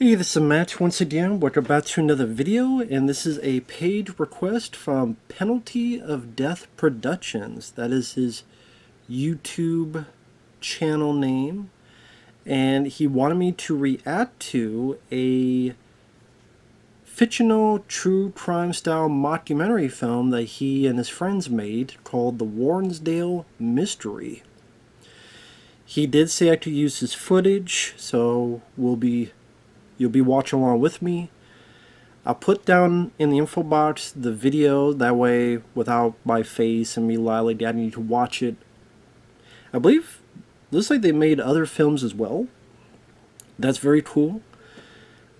Hey, this is Matt once again. Welcome back to another video, and this is a paid request from Penalty of Death Productions. That is his YouTube channel name, and he wanted me to react to a fictional true crime style mockumentary film that he and his friends made called The Warrensdale Mystery. He did say I could use his footage, so you'll be watching along with me. I'll put down in the info box the video, that way without my face and me lying down, you can watch it. I believe, looks like they made other films as well. That's very cool.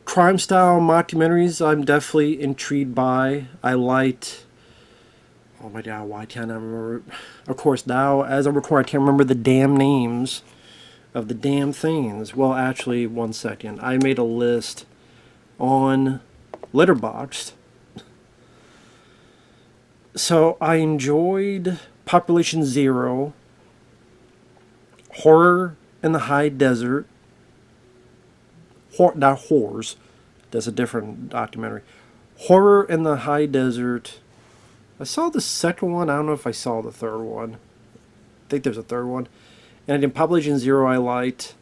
Crime style mockumentaries I'm definitely intrigued by. I liked, oh my god, why can't I remember? Of course now, as I record, I can't remember the damn names of the damn things. Well, actually, one second. I made a list on Letterboxd. So I enjoyed Population Zero, Horror in the High Desert, not Whores, that's a different documentary. Horror in the High Desert. I saw the second one. I don't know if I saw the third one. I think there's a third one. And in Population Zero I liked.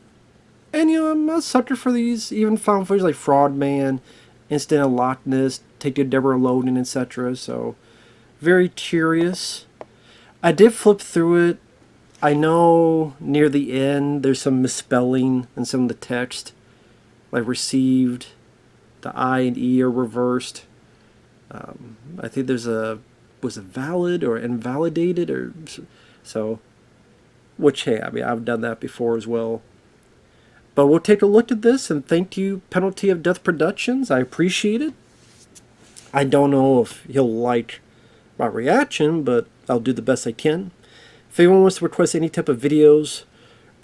And you know, I'm a sucker for these, even found footage like Fraud Man, Instant of Loch Ness, Take Your Deborah Loading, etc. So, very curious. I did flip through it. I know near the end there's some misspelling in some of the text. Like received, the I and E are reversed. I think there's was it valid or invalidated or so. Which, hey, I mean, I've done that before as well. But we'll take a look at this, and thank you, Penalty of Death Productions. I appreciate it. I don't know if he'll like my reaction, but I'll do the best I can. If anyone wants to request any type of videos,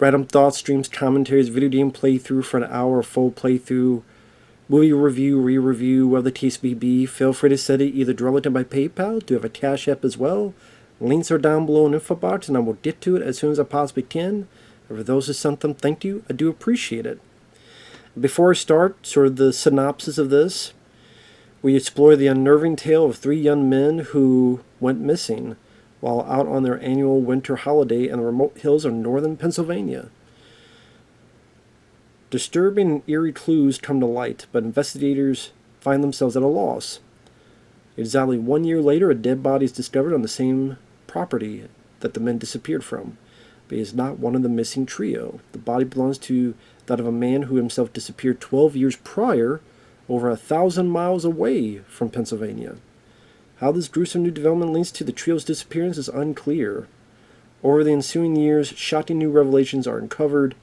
random thoughts, streams, commentaries, video game playthrough for an hour, full playthrough, movie review, re-review, whatever the case may be, feel free to send it either directly to my PayPal. Do have a CashApp as well. Links are down below in the info box, and I will get to it as soon as I possibly can. For those who sent them, thank you. I do appreciate it. Before I start, sort of the synopsis of this, we explore the unnerving tale of three young men who went missing while out on their annual winter holiday in the remote hills of northern Pennsylvania. Disturbing and eerie clues come to light, but investigators find themselves at a loss. Exactly 1 year later, a dead body is discovered on the same property that the men disappeared from, but he is not one of the missing trio. The body belongs to that of a man who himself disappeared 12 years prior, over 1,000 miles away from Pennsylvania. How this gruesome new development links to the trio's disappearance is unclear. Over the ensuing years, shocking new revelations are uncovered,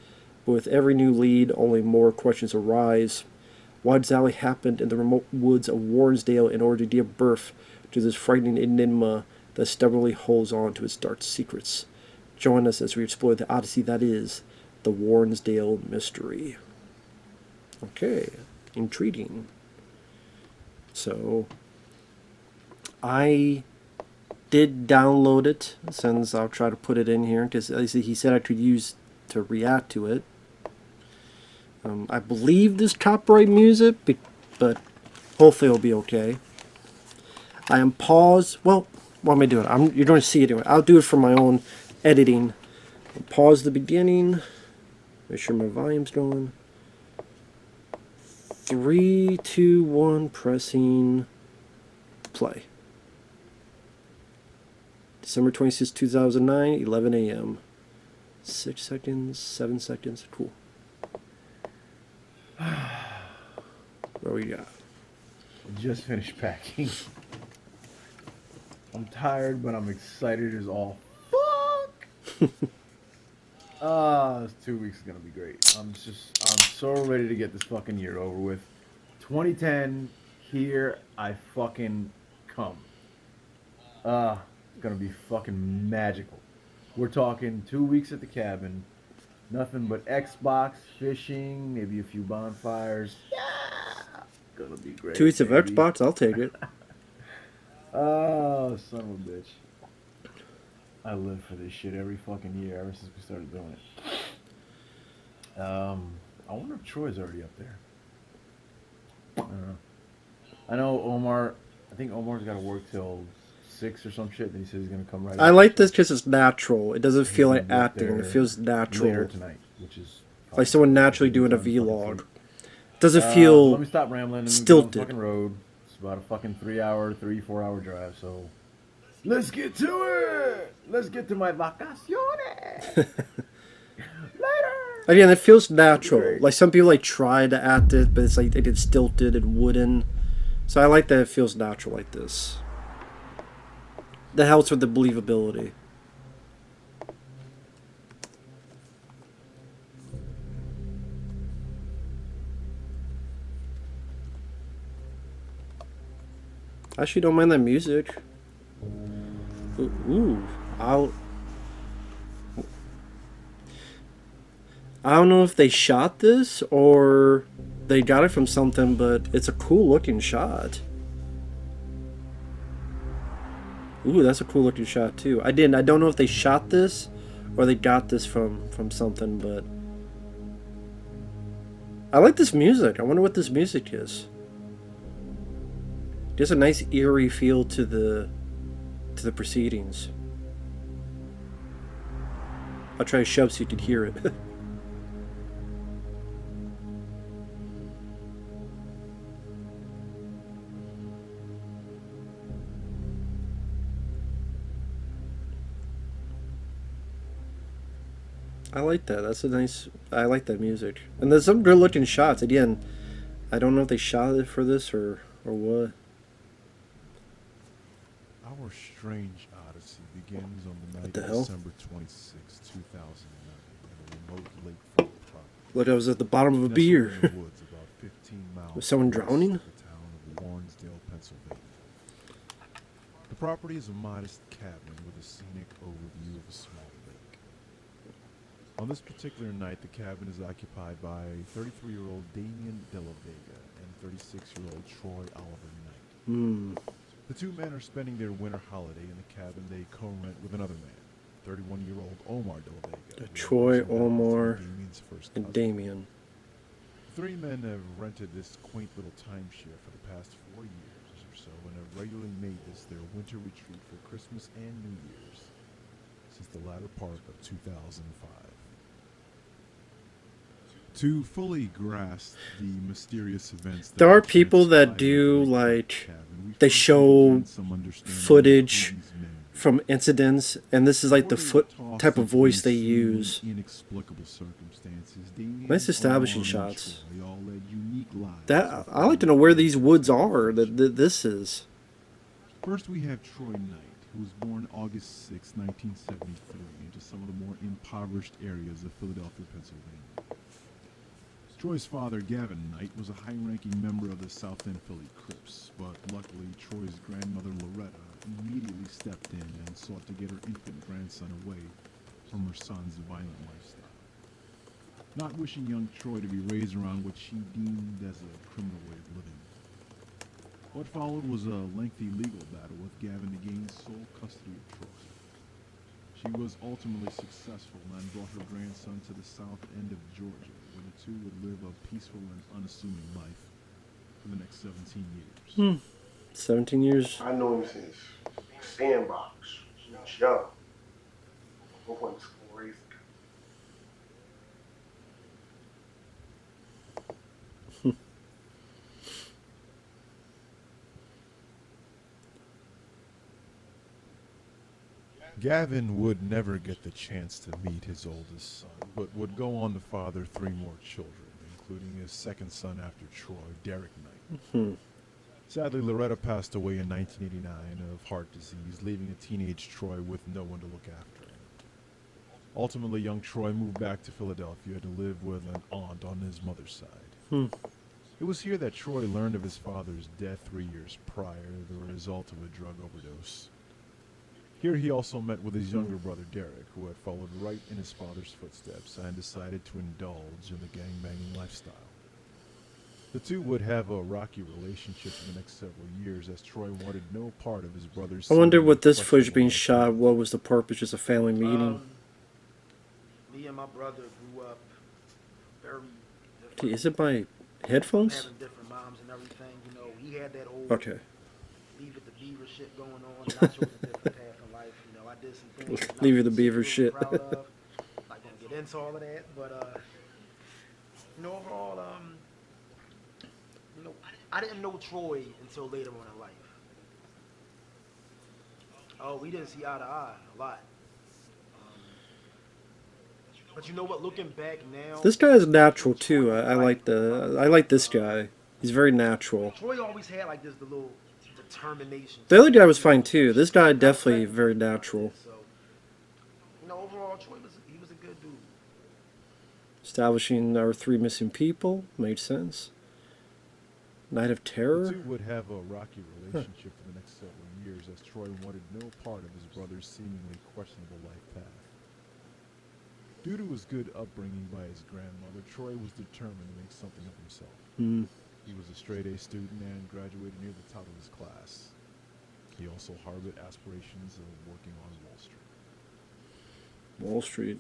but with every new lead, only more questions arise. What exactly happened in the remote woods of Warrensdale in order to give birth to this frightening enigma that stubbornly holds on to its dark secrets? Join us as we explore the odyssey that is the Warrensdale Mystery. Okay, intriguing. So, I did download it, since I'll try to put it in here, because he said I could use to react to it. I believe this copyright music, but hopefully it'll be okay. I am paused. Well, what am I doing? You're going to see it anyway. I'll do it for my own editing. I'll pause the beginning. Make sure my volume's going. 3, 2, 1, pressing play. December 26, 2009, 11 a.m. 6 seconds, 7 seconds. Cool. What we got? Just finished packing. I'm tired, but I'm excited as all fuck. This 2 weeks is gonna be great. I'm so ready to get this fucking year over with. 2010, here I fucking come. It's gonna be fucking magical. We're talking 2 weeks at the cabin. Nothing but Xbox, fishing, maybe a few bonfires. Yeah, gonna be great. 2 weeks of Xbox, I'll take it. Oh, son of a bitch. I live for this shit every fucking year ever since we started doing it. I wonder if Troy's already up there. I don't know. I know Omar. I think Omar's got to work till 6 or some shit. And he says he's gonna come right I after. like So this because it's natural. It doesn't he's feel gonna like be up acting. It there feels later natural. tonight, which is Like fine. someone That's naturally what he doing a sounds fucking vlog. sweet. Doesn't But let feel me stop rambling and we get on the stilted. fucking road. It's about a fucking 3-4 hour drive. So let's get to it. Let's get to my vacaciones. Later. Again, it feels It'll be natural. great. Like some people like try to act it, but it's like they did stilted and wooden. So I like that it feels natural like this. That helps with the believability. I actually don't mind that music. Ooh, I don't know if they shot this or they got it from something, but it's a cool looking shot. Ooh, that's a cool looking shot too. I don't know if they shot this or they got this from something, but I like this music. I wonder what this music is. There's a nice eerie feel to the proceedings. I'll try to shove so you can hear it. I like that. That's a nice. I like that music. And there's some good looking shots. Again, I don't know if they shot it for this or what. Our strange odyssey begins on the night the of hell? December 26, 2009, in a remote lakefront property. Look, I was at the bottom of a nestled beer. in the woods about 15 miles Was someone west drowning? of the town of Warrensdale, Pennsylvania. The property is a modest cabin with a scenic overview of a small lake. On this particular night, the cabin is occupied by 33-year-old Damien De La Vega and 36-year-old Troy Oliver Knight. The two men are spending their winter holiday in the cabin they co-rent with another man, 31-year-old Omar De La Vega. Troy, who happens to be Omar, Damien's first and cousin. Damien. The three men have rented this quaint little timeshare for the past 4 years or so and have regularly made this their winter retreat for Christmas and New Year's since the latter part of 2005. To fully grasp the mysterious events that There are have people that transpired do, in the like, cabin, we they first show gain some understanding of footage who these men were. from incidents, and this is like the Before they were tossed type of into voice they seemingly use. Inexplicable circumstances, Damien, Nice establishing Omar, and shots. Troy all led unique lives That with I like to know where these woods are. That this is. First, we have Troy Knight, who was born August 6, 1973, into some of the more impoverished areas of Philadelphia, Pennsylvania. Troy's father, Gavin Knight, was a high-ranking member of the South End Philly Crips, but luckily, Troy's grandmother, Loretta, immediately stepped in and sought to get her infant grandson away from her son's violent lifestyle. Not wishing young Troy to be raised around what she deemed as a criminal way of living. What followed was a lengthy legal battle with Gavin to gain sole custody of Troy. She was ultimately successful and brought her grandson to the south end of Georgia, where the two would live a peaceful and unassuming life for the next 17 years. 17 years. I know him since Sandbox. He was young. We went to school raised. Gavin would never get the chance to meet his oldest son, but would go on to father 3 more children, including his second son after Troy, Derek Knight. Sadly, Loretta passed away in 1989 of heart disease, leaving a teenage Troy with no one to look after him. Ultimately, young Troy moved back to Philadelphia to live with an aunt on his mother's side. It was here that Troy learned of his father's death 3 years prior, the result of a drug overdose. Here he also met with his younger brother Derek, who had followed right in his father's footsteps and decided to indulge in the gangbanging lifestyle. The two would have a rocky relationship for the next several years, as Troy wanted no part of his brother's... I wonder what this questionable footage being shot. activities. What was the purpose? Just a family meeting. Me and my brother grew up very Gee, is it my headphones? having different moms and everything. Okay. Leave it to Beaver shit going on, and I chose a different path in life. You know, I did some things that Leave it to nothing Beaver super shit. proud of. Not gonna get into all of that, but you know, overall, you know, I didn't know Troy until later on in life. Oh, we didn't see eye to eye a lot. Um, but you know what? Looking back now, This guy is I natural think Troy too. was I right like about. I like this guy. He's very natural. Troy always had like this the little determination The to other him. guy was You know, fine too. This guy and I definitely respect him very about natural. that. So, you know, overall, Troy was a good dude. Establishing our three missing people made sense. Night of The Terror. two would have a rocky relationship for the next several years as Troy wanted no part of his brother's seemingly questionable life path. Due to his good upbringing by his grandmother, Troy was determined to make something of himself. Hmm. He was a straight-A student and graduated near the top of his class. He also harbored aspirations of working on Wall Street. Wall Street.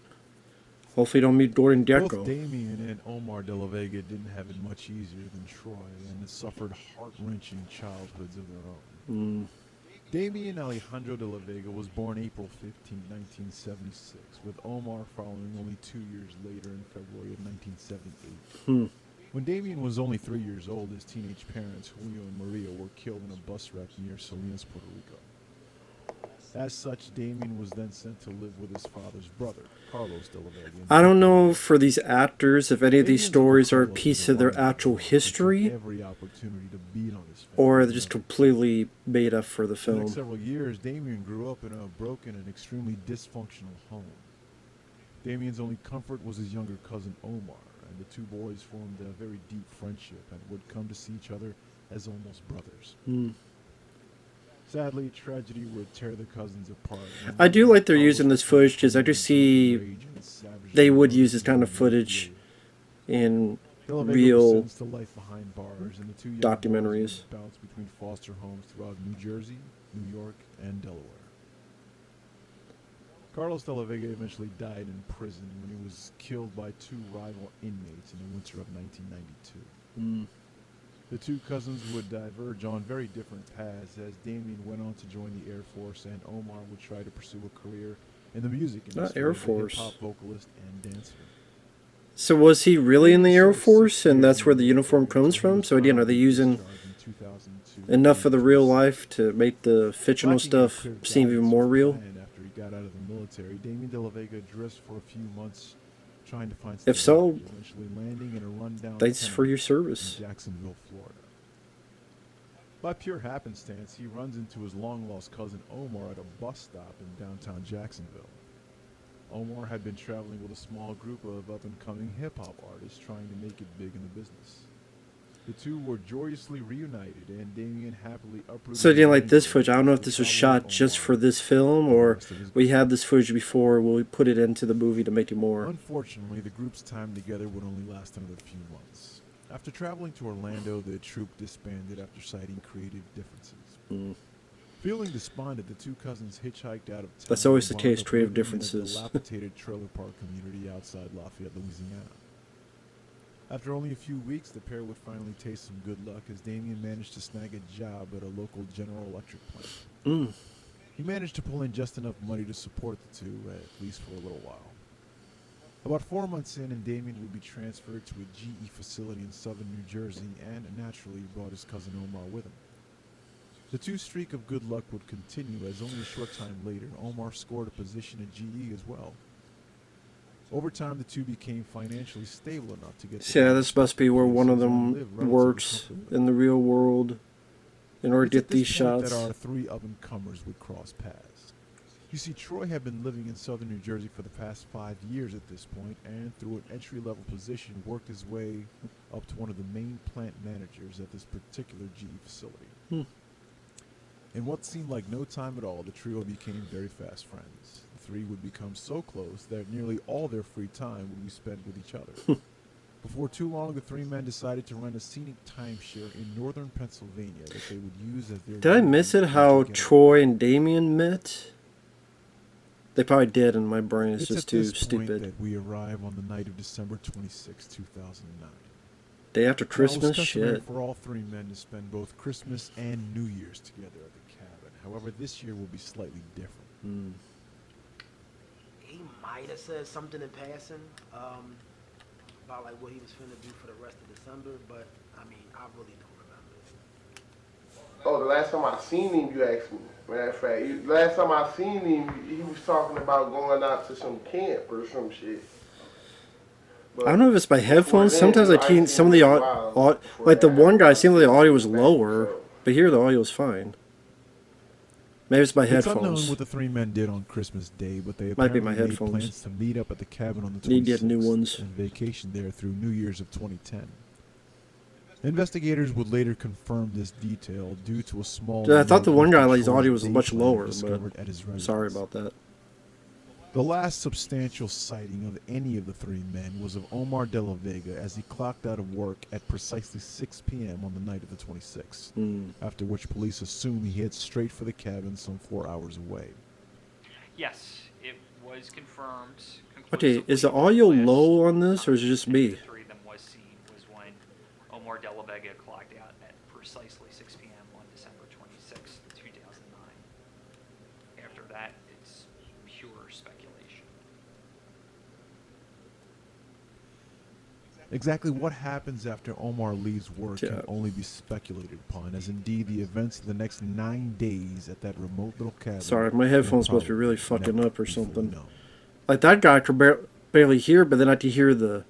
Hopefully, don't meet Gordon Both Gekko. Damien and Omar de la Vega didn't have it much easier than Troy and suffered heart-wrenching childhoods of their own. Hmm. Damien Alejandro de la Vega was born April 15, 1976, with Omar following only 2 years later in February of 1978. Hmm. When Damien was only 3 years old, his teenage parents, Julio and Maria, were killed in a bus wreck near Salinas, Puerto Rico. As such, Damien was then sent to live with his father's brother, Carlos de la Vega. I don't know for these actors if any of these Damien's stories are a Carlos piece was a of their wonderful actual boy and took history, every opportunity to beat on his or family. they're just completely made up for the For the next film. several years, Damien grew up in a broken and extremely dysfunctional home. Damien's only comfort was his younger cousin Omar, and the two boys formed a very deep friendship and would come to see each other as almost brothers. Hmm. Sadly, tragedy would tear the cousins apart. when I do like they're Carlos using this became footage because I do drunk see rage and savagely they would murdered use this kind of the footage in De La Vega was real sentenced to life behind bars, and the two young documentaries. boys would bounce between foster homes throughout New Jersey, New York, and Delaware. Carlos de la Vega eventually died in prison when he was killed by two rival inmates in the winter of 1992. Mm. The two cousins would diverge on very different paths as Damien went on to join the Air Force and Omar would try to pursue a career in the music industry Air as a Force. hip-hop vocalist and dancer. So was he really in the Air Force, and that's where the uniform comes from? So again, are they using enough of the real life to make the fictional stuff seem even more real? After he got out of the military, Damien de la Vega drifted for a few months trying to find If so, stability, eventually landing in a rundown thanks tenement for your in service. Jacksonville, Florida. By pure happenstance, he runs into his long-lost cousin Omar at a bus stop in downtown Jacksonville. Omar had been traveling with a small group of up-and-coming hip-hop artists trying to make it big in the business. The two were joyously reunited, and Damien happily uprooted... So again, like this his footage, I don't know if to this was travel with shot just Omar for this film, and the or rest of his we group. had this footage before, we'll put it into the movie to make it more. Unfortunately, the group's time together would only last another few months. After traveling to Orlando, the troupe disbanded after citing creative differences. Mm. Feeling despondent, the two cousins hitchhiked out of town. That's always and the wound case, up creative living in a differences. dilapidated trailer park community outside Lafayette, Louisiana. After only a few weeks, the pair would finally taste some good luck as Damien managed to snag a job at a local General Electric plant. Mm. He managed to pull in just enough money to support the two, at least for a little while. About 4 months in, and Damien would be transferred to a GE facility in southern New Jersey and naturally brought his cousin Omar with him. The two streak of good luck would continue as only a short time later, Omar scored a position at GE as well. Over time, the two became financially stable enough to get... So yeah, this must be where one of them live relatively works comfortably. in the real world in order to It's get at this these point shots. that our three up-and-comers would cross paths. You see, Troy had been living in southern New Jersey for the past 5 years at this point, and through an entry-level position, worked his way up to one of the main plant managers at this particular GE facility. Hmm. In what seemed like no time at all, the trio became very fast friends. The three would become so close that nearly all their free time would be spent with each other. Before too long, the three men decided to rent a scenic timeshare in northern Pennsylvania that they would use as their... Did I miss it how Troy and Damien met? They probably did, and my brain is It's just at too this point stupid. that we arrive on the night of December 26, 2009. Day after Now, it was Christmas? customary Shit. for all three men to spend both Christmas and New Year's together at the cabin. However, this year will be slightly different. He might have said something in passing about like what he was finna do for the rest of December, but I mean, I really don't remember. Oh, the last time I seen him, you asked me. Matter of fact, last time I seen him, he was talking about going out to some camp or some shit. But I don't know if it's my before headphones. then, Sometimes I ain't can't. Some of been the a while before like the that. one guy seemed like the audio was Back, lower, so. but here the audio was fine. Maybe it's my It's unknown headphones. what the three men did on Christmas Day, but they Might be apparently my made headphones. plans to meet up at the cabin on the Need to 26th get new ones. and vacation there through New Year's of 2010. Investigators would later confirm this detail due to a small. Yeah, I thought the note one of guy, like, his Detroit audio was much daytime lower, discovered but at his sorry residence. about that. The last substantial sighting of any of the three men was of Omar De La Vega as he clocked out of work at precisely 6 p.m. on the night of the 26th, after which police assume he headed straight for the cabin some 4 hours away. Yes, it was confirmed. Okay, is the conclusively audio that the last low on this, or is it just time me? the three of them was seen was when Omar De La Vega clocked out at precisely 6 p.m. on December 26, 2009. After that, it's pure speculation. Exactly what happens after Omar leaves work Yeah. can only be speculated upon, as indeed the events of the next 9 days at that remote little cabin. Sorry, my will headphones must be probably really fucking never up or be fully something. known. Like that guy could barely hear, but then I could hear the.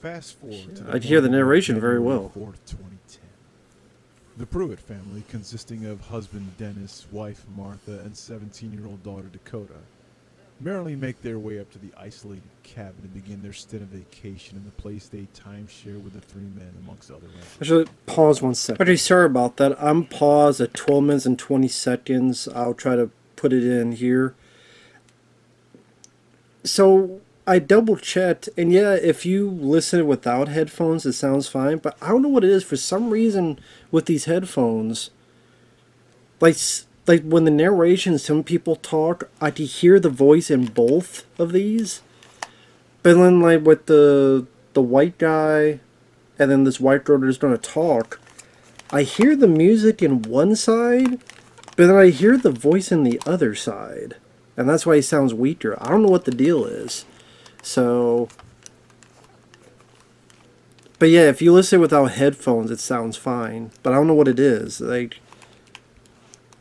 Fast forward to I could hear the morning of narration very January well. 4th, 2010. The Pruitt family, consisting of husband Dennis, wife Martha, and 17-year-old daughter Dakota, merrily make their way up to the isolated cabin to begin their stint of vacation in the place they timeshare with the three men, amongst other renters. Actually, pause 1 second. Okay, sorry about that. I'm paused at 12 minutes and 20 seconds. I'll try to put it in here. So I double checked, and yeah, if you listen without headphones, it sounds fine. But I don't know what it is. For some reason, with these headphones, like when the narration, some people talk, I can hear the voice in both of these. But then, like with the white guy, and then this white girl that's gonna talk, I hear the music in one side, but then I hear the voice in the other side. And that's why he sounds weaker. I don't know what the deal is. So, but yeah, if you listen without headphones, it sounds fine. But I don't know what it is. Like,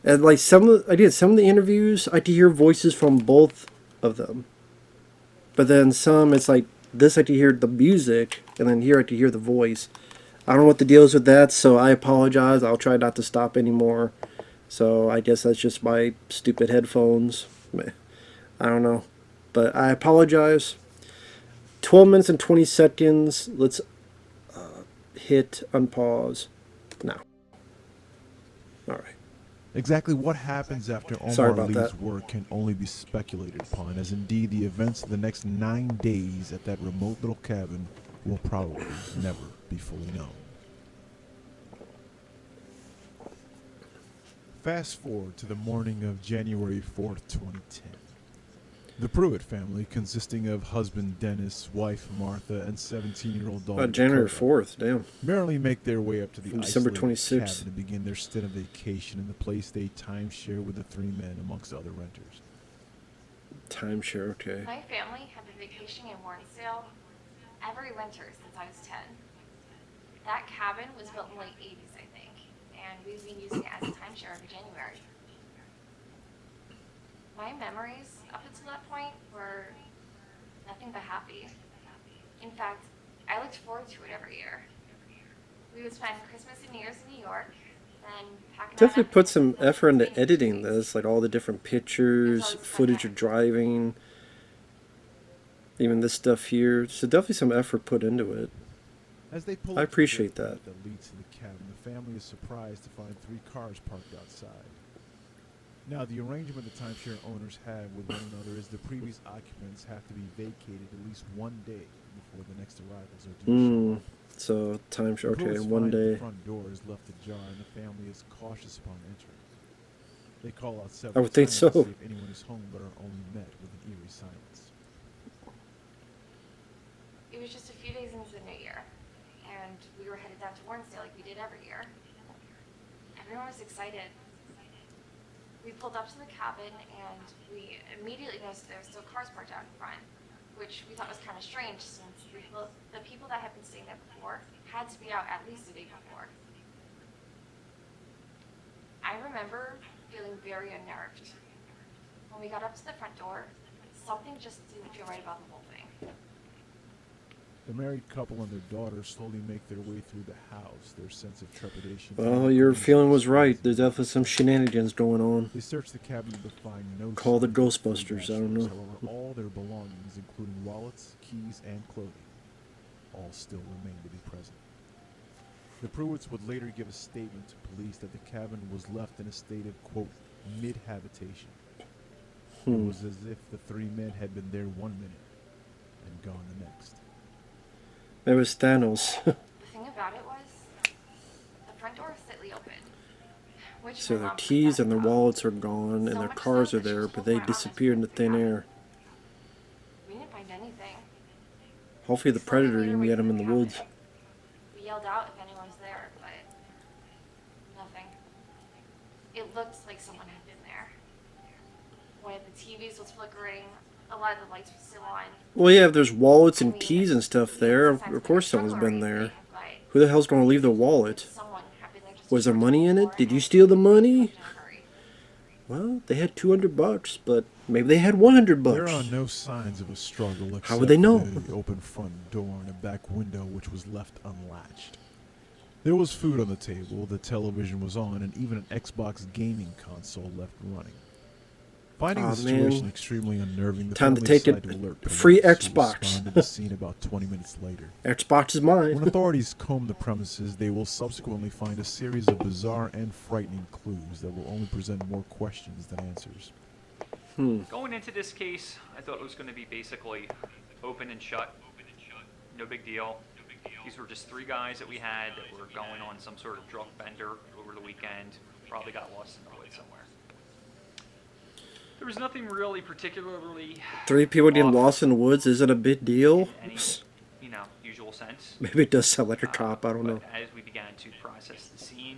and like some of the interviews, I can hear voices from both of them. But then some, it's like this, I can hear the music, and then here I can hear the voice. I don't know what the deal is with that, so I apologize. I'll try not to stop anymore. So I guess that's just my stupid headphones. I don't know. But I apologize. 12 minutes and 20 seconds. Let's hit unpause now. All right. Exactly what happens after Sorry Omar about leaves that. work can only be speculated upon, as indeed the events of the next 9 days at that remote little cabin will probably never be fully known. Fast forward to the morning of January 4th, 2010. The Pruitt family, consisting of husband Dennis, wife Martha, and 17-year-old daughter January Dakota, 4th, damn. merrily make their way up to the From December isolated 26th. cabin to begin their stint of vacation in the place they timeshare with the three men, amongst other renters. Timeshare, okay. My family had been vacationing in Warrensdale every winter since I was 10. That cabin was built in the late 80s, I think, and we've been using it as a timeshare every January. My memories up until that point were nothing but happy. In fact, I looked forward to it every year. We would spend Christmas and New Year's in New York, then pack it Definitely put some effort into editing this, like all the different pictures, It's always footage fun. of driving, even this stuff here. So definitely some effort put into it. As they pull I up to the appreciate dirt that. that leads to the cabin, the family is surprised to find 3 cars parked outside. Now, the arrangement the timeshare owners have with one another is the previous occupants have to be vacated at least 1 day before the next arrivals are due to show up. So timeshare, okay, Pruitts one find that day. The front door is left ajar and the family is cautious upon entering. They call out I several would think times so. to see if anyone is home, but are only met with an eerie silence. It was just a few days into the new year, and and we were headed down to Warrensdale like we did every year. Everyone was excited. We pulled up to the cabin and we immediately noticed there were still cars parked out in front, which we thought was kind of strange since the people that had been staying there before had to be out at least the day before. I remember feeling very unnerved. When we got up to the front door, something just didn't feel right about the whole thing. The married couple and their daughter slowly make their way through the house, their sense of trepidation. Well, your feeling was right. There's definitely some shenanigans going on. They search the cabin but find no Call the signs of Ghostbusters, I don't know. However, all their belongings, including wallets, keys, and clothing, all still remain to be present. The Pruitts would later give a statement to police that the cabin was left in a state of, quote, mid-habitation. It was as if the three men had been there 1 minute and gone the next. It was Thanos. The thing about it was, the front door was slightly open. Which So my their mom keys and their forgot about. wallets are gone, and So their much cars so are that she there, was but they full around disappeared into this thin cabin. air. We didn't find anything. Hopefully the We slowly predator made our didn't way get through him in the cabin. woods. We yelled out if anyone was there, but nothing. It looked like someone had been there. One of the TVs was flickering. A lot of the lights were still on. Well, yeah, if there's wallets I and mean, keys and stuff we there, didn't of course sense someone's like a been struggle or there. anything, but Who the hell's going to leave their wallet? someone had been there just Was there to money in it? explore Did you and steal the left money? in a hurry. Well, they had $200, but maybe they had $100. There are no signs of a struggle except How would they know? the open front door and a back window which was left unlatched. There was food on the table, the television was on, and even an Xbox gaming console left running. Finding Aw, the situation man. extremely unnerving, the Time to family take it. decided to alert Free police, who Xbox. responded to the scene about 20 minutes later. Xbox is mine. When authorities comb the premises, they will subsequently find a series of bizarre and frightening clues that will only present more questions than answers. Going into this case, I thought it was going to be basically open and shut. No big deal. These were just three guys that we had that were going on some sort of drunk bender over the weekend. Probably got lost in the woods somewhere. There was nothing really particularly 3 people getting off lost in the woods isn't a big deal. in any, usual sense. Maybe it does sound like a cop, I don't know. But as we began to process the scene,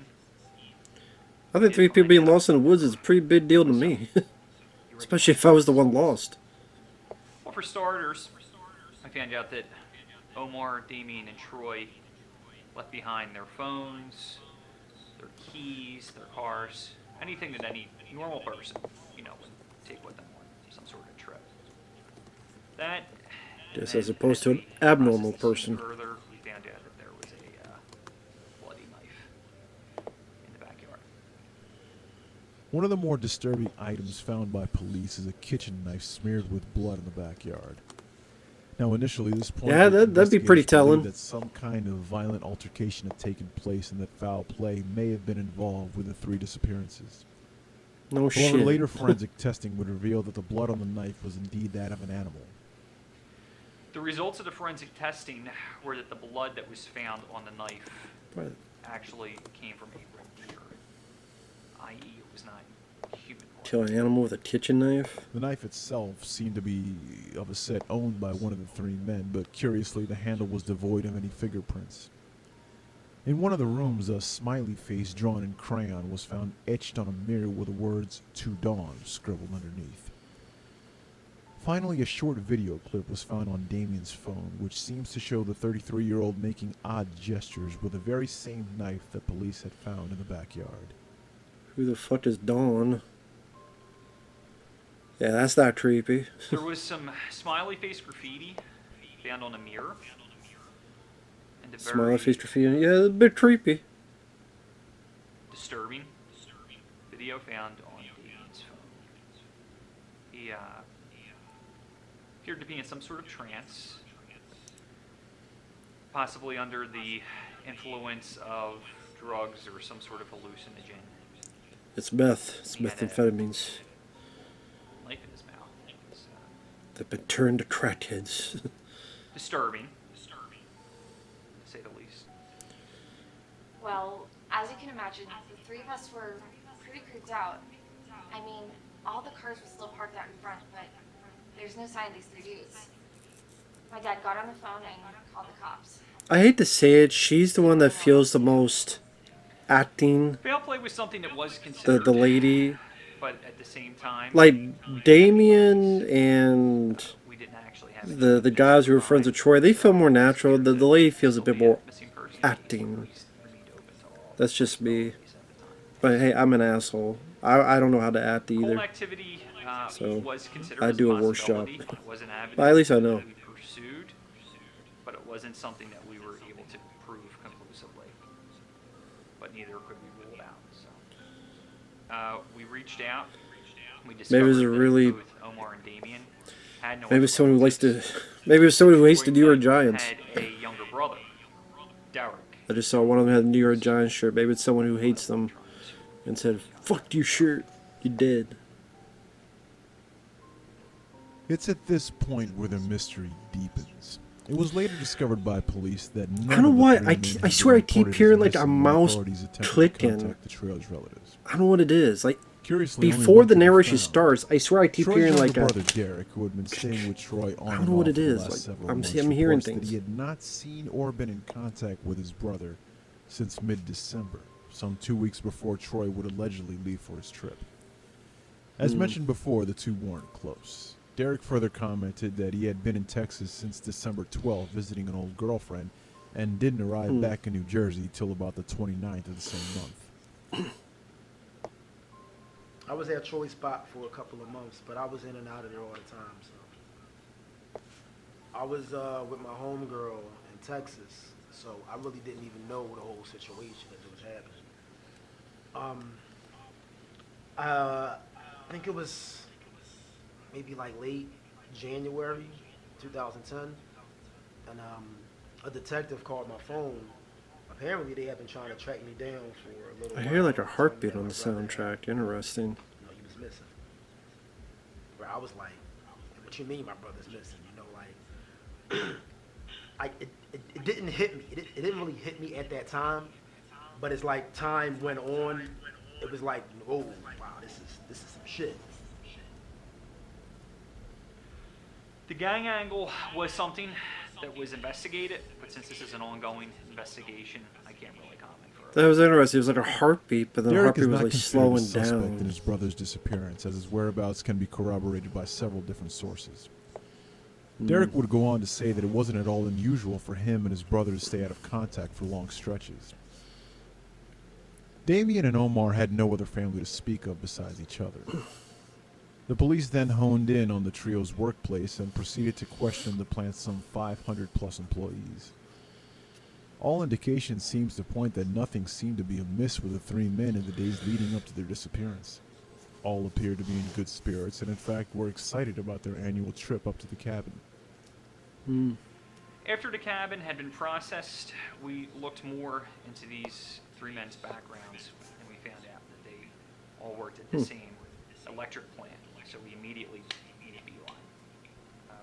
I think 3 people being lost in the woods is a pretty big deal to me. Especially if I was the one lost. well, for starters, I found out that Omar, Damien, and Troy left behind their phones, their keys, their cars, anything that any normal person, would take with them on some sort of trip. That, and Just then as opposed to an we abnormal processed the scene person. Further, we found out that there was a bloody knife in the backyard. One of the more disturbing items found by police is a kitchen knife smeared with blood in the backyard. Now, initially, this point, Yeah, that'd be pretty telling. that some kind of violent altercation had taken place and that foul play may have been involved with the 3 disappearances. No However, shit. later forensic testing would reveal that the blood on the knife was indeed that of an animal. The results of the forensic testing were that the blood that was found on the knife Right. actually came from a red deer, i.e. it was not human blood. Kill an animal with a kitchen knife? The knife itself seemed to be of a set owned by one of the 3 men, but curiously, the handle was devoid of any fingerprints. In one of the rooms, a smiley face drawn in crayon was found etched on a mirror with the words "To Dawn" scribbled underneath. Finally, a short video clip was found on Damien's phone, which seems to show the 33-year-old making odd gestures with the very same knife that police had found in the backyard. Who the fuck is Dawn? Yeah, that's not creepy. There was some smiley face graffiti found on a mirror. And the Smiley very face graffiti. Yeah, it's a bit creepy. disturbing video found on Damien's phone. He appeared to be in some sort of trance, possibly under the influence of drugs or some sort of hallucinogen. It's meth. It's Yeah, methamphetamines. Knife in his mouth. It was They've been turned to crackheads. disturbing, to say the least. Well, as you can imagine, the 3 of us were pretty creeped out. I mean, all the cars were still parked out in front, but there's no sign of these 3 dudes. My dad got on the phone and called the cops. I hate to say it, she's the one that feels the most acting. Foul play was something that was The considered, lady, but at the same time, like we didn't have any Damien evidence. and We didn't actually have any the evidence of guys the who were friends crime, with Troy, they feel so more it natural. appeared The that lady feels a bit Sylvia more missing person case at acting. least remained open to all That's just me. possibilities at the time. But hey, I'm an asshole. I don't know how to act Cold either. activity So was considered I as a do a worse job. possibility. It was an But at avenue least I know. that we pursued, but it wasn't something that we were able to prove conclusively. But neither could we rule it out. So we reached out. We Maybe it was discovered a that really. both Omar and Damien had no Maybe other it's someone who likes to. relatives. Maybe it was someone who hates the Troy New York Knight Giants. had a younger brother, Derek. I just saw one of them had a New York Giants shirt. Maybe it's someone who hates them Trying to and said, "Fuck your shirt, you dead." It's at this point where the mystery deepens. It was later discovered by police that none I don't know of the why, three I men ke- had I been swear I keep reported as hearing, like, a missing when mouse authorities attempted clicking. to contact the trail's relatives. I don't know what it is. Like Curiously, only before one the could be narration found. starts, I swear I keep Troy's hearing younger like a. brother Derek, who had been staying with Troy on I don't and know what off it for the is, last like, several I'm months, hearing reports things. that he had not seen or been in contact with his brother since mid-December, some 2 weeks before Troy would allegedly leave for his trip. As mentioned before, the two weren't close. Derek further commented that he had been in Texas since December 12th visiting an old girlfriend and didn't arrive back in New Jersey till about the 29th of the same month. I was at Troy's spot for a couple of months, but I was in and out of there all the time. So I was with my homegirl in Texas, so I really didn't even know the whole situation as it was happening. I think it was maybe like late January 2010, and a detective called my phone. Apparently, they have been trying to track me down for a little I while. hear like a telling me heartbeat that on my the brother had, soundtrack. Interesting. he was missing. Where I was like, "What you mean, my brother's missing?" It didn't hit me. It didn't really hit me at that time, but it's like time went on. It was like, oh wow, this is some shit. The gang angle was something that was investigated, but since this is an ongoing investigation, I can't really comment further. That was interesting. It was like a heartbeat, but then the Derek is heartbeat was not like considered a slowing suspect in down. his brother's disappearance, as his whereabouts can be corroborated by several different sources. Derek would go on to say that it wasn't at all unusual for him and his brother to stay out of contact for long stretches. Damien and Omar had no other family to speak of besides each other. The police then honed in on the trio's workplace and proceeded to question the plant's some 500-plus employees. All indication seems to point that nothing seemed to be amiss with the three men in the days leading up to their disappearance. All appeared to be in good spirits and in fact were excited about their annual trip up to the cabin. After the cabin had been processed, we looked more into these three men's backgrounds, and we found out that they all worked at the same electric plant, so we immediately made a beeline.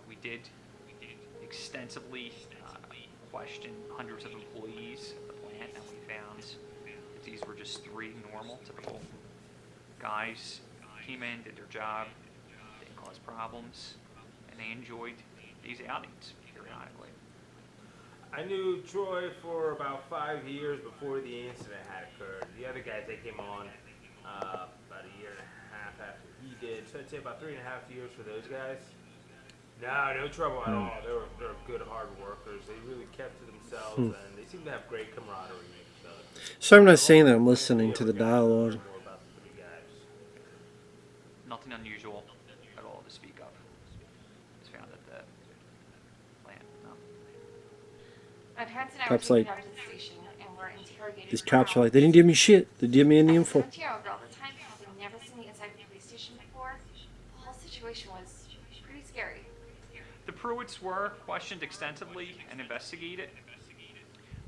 We did extensively question hundreds of employees of the plant, and we found that these were just three normal, typical guys who came in, did their job, didn't cause problems, and they enjoyed these outings periodically. I knew Troy for about 5 years before the incident had occurred. The other guys, they came on about a year and a half after he did. So I'd say about 3.5 years for those guys. No trouble at all. They were good hard workers. They really kept to themselves, and they seemed to have great camaraderie with each other. So I'm not saying that I'm listening to the dialogue. More about the three guys. Nothing unusual at all to speak of was found at the plant. No. My parents and I Cops were taken like- down to the station and were interrogated. These for cops are like, hours. they didn't give me shit. They didn't give me any As a info. 17-year-old girl at the time, having never seen the inside of a police station before, the whole situation was pretty scary. The Pruitts were questioned extensively and investigated,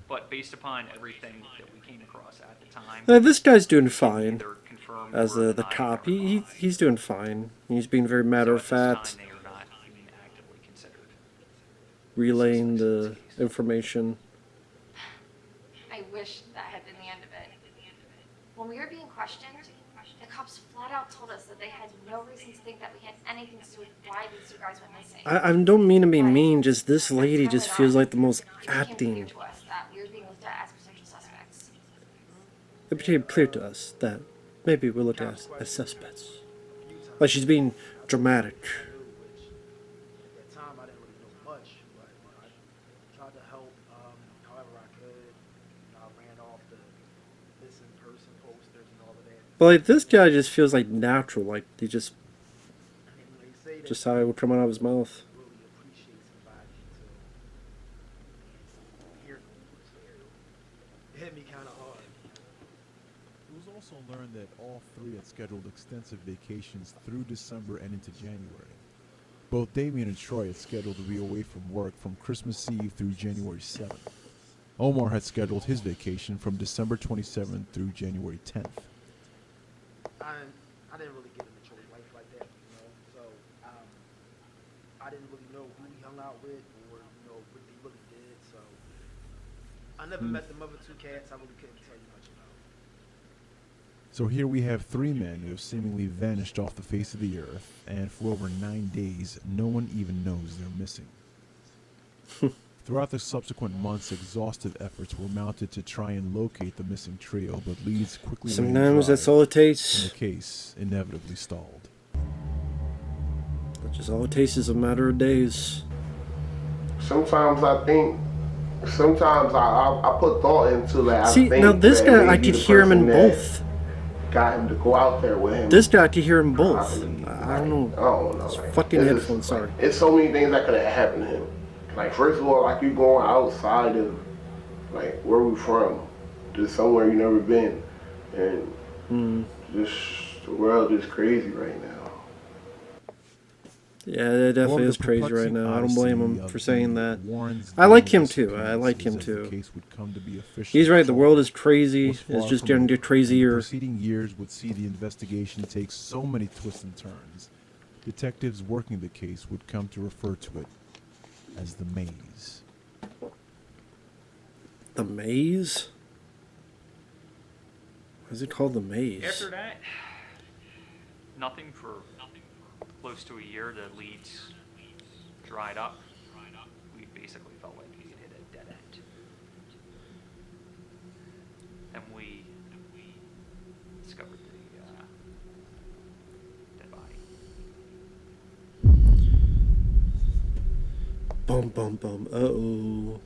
but based upon everything that we came across at the time, This guy's doing fine. neither confirmed As or the denied cop, their he's doing fine. He's being very matter of So at fact, this time, they are not being actively considered. relaying the information. I wish that had been the end of it. When we were being questioned, the cops flat out told us that they had no reason to think that we had anything to do with why these two guys went missing. I don't mean to be But mean, just this as lady time just went feels on, like the most it became clear acting. to us that we were being looked at as potential suspects. It became clear to us that maybe we're looked at as suspects. Like she's being dramatic. Which at that time I didn't really know much, but I tried to help however I could. I ran off the missing person posters and all of that. But like this guy just feels like natural, like he just And when they say that how it would come out of his mouth. really appreciate somebody until hear it hit me kind of hard. It was also learned that all three had scheduled extensive vacations through December and into January. Both Damien and Troy had scheduled to be away from work from Christmas Eve through January 7th. Omar had scheduled his vacation from December 27th through January 10th. I didn't really get into Troy's life like that, you know. So I didn't really know who he hung out with or what they really did. So I never met the other two cats. I really couldn't tell you much about. So here we have three men who have seemingly vanished off the face of the earth, and for over 9 days, no one even knows they're missing. Throughout the subsequent months, exhaustive efforts were mounted to try and locate the missing trio, but leads quickly ran Sometimes dry, that's all it and takes. the case inevitably stalled. That's just all it takes is a matter of days. Sometimes I think, sometimes I put thought into that. See, I think now this that guy, I maybe could the hear him in person that both. got him to go out there with him. This guy, I could hear him both. Probably, I don't know. I don't know. It's Like, fucking it's headphones, just, sorry. Like, it's so many things that could have happened to him. Like, first of all, like you going outside of, like, where we from, just somewhere you never been, and just the world is crazy right now. Yeah, it definitely However, is the crazy right perplexing now. I don't blame odyssey him of for saying the that. Warrensdale I like him too. I disappearances like him as too. the case would come to be officially He's right. The world is solved crazy. was far It's just from getting over, and the crazier. preceding years would see the investigation take so many twists and turns. Detectives working the case would come to refer to it as the maze. The maze? Why is it called the maze? After that, nothing for close to a year. The leads dried up. We basically felt like we had hit a dead end. And we discovered the dead body. Bum bum bum. Uh-oh.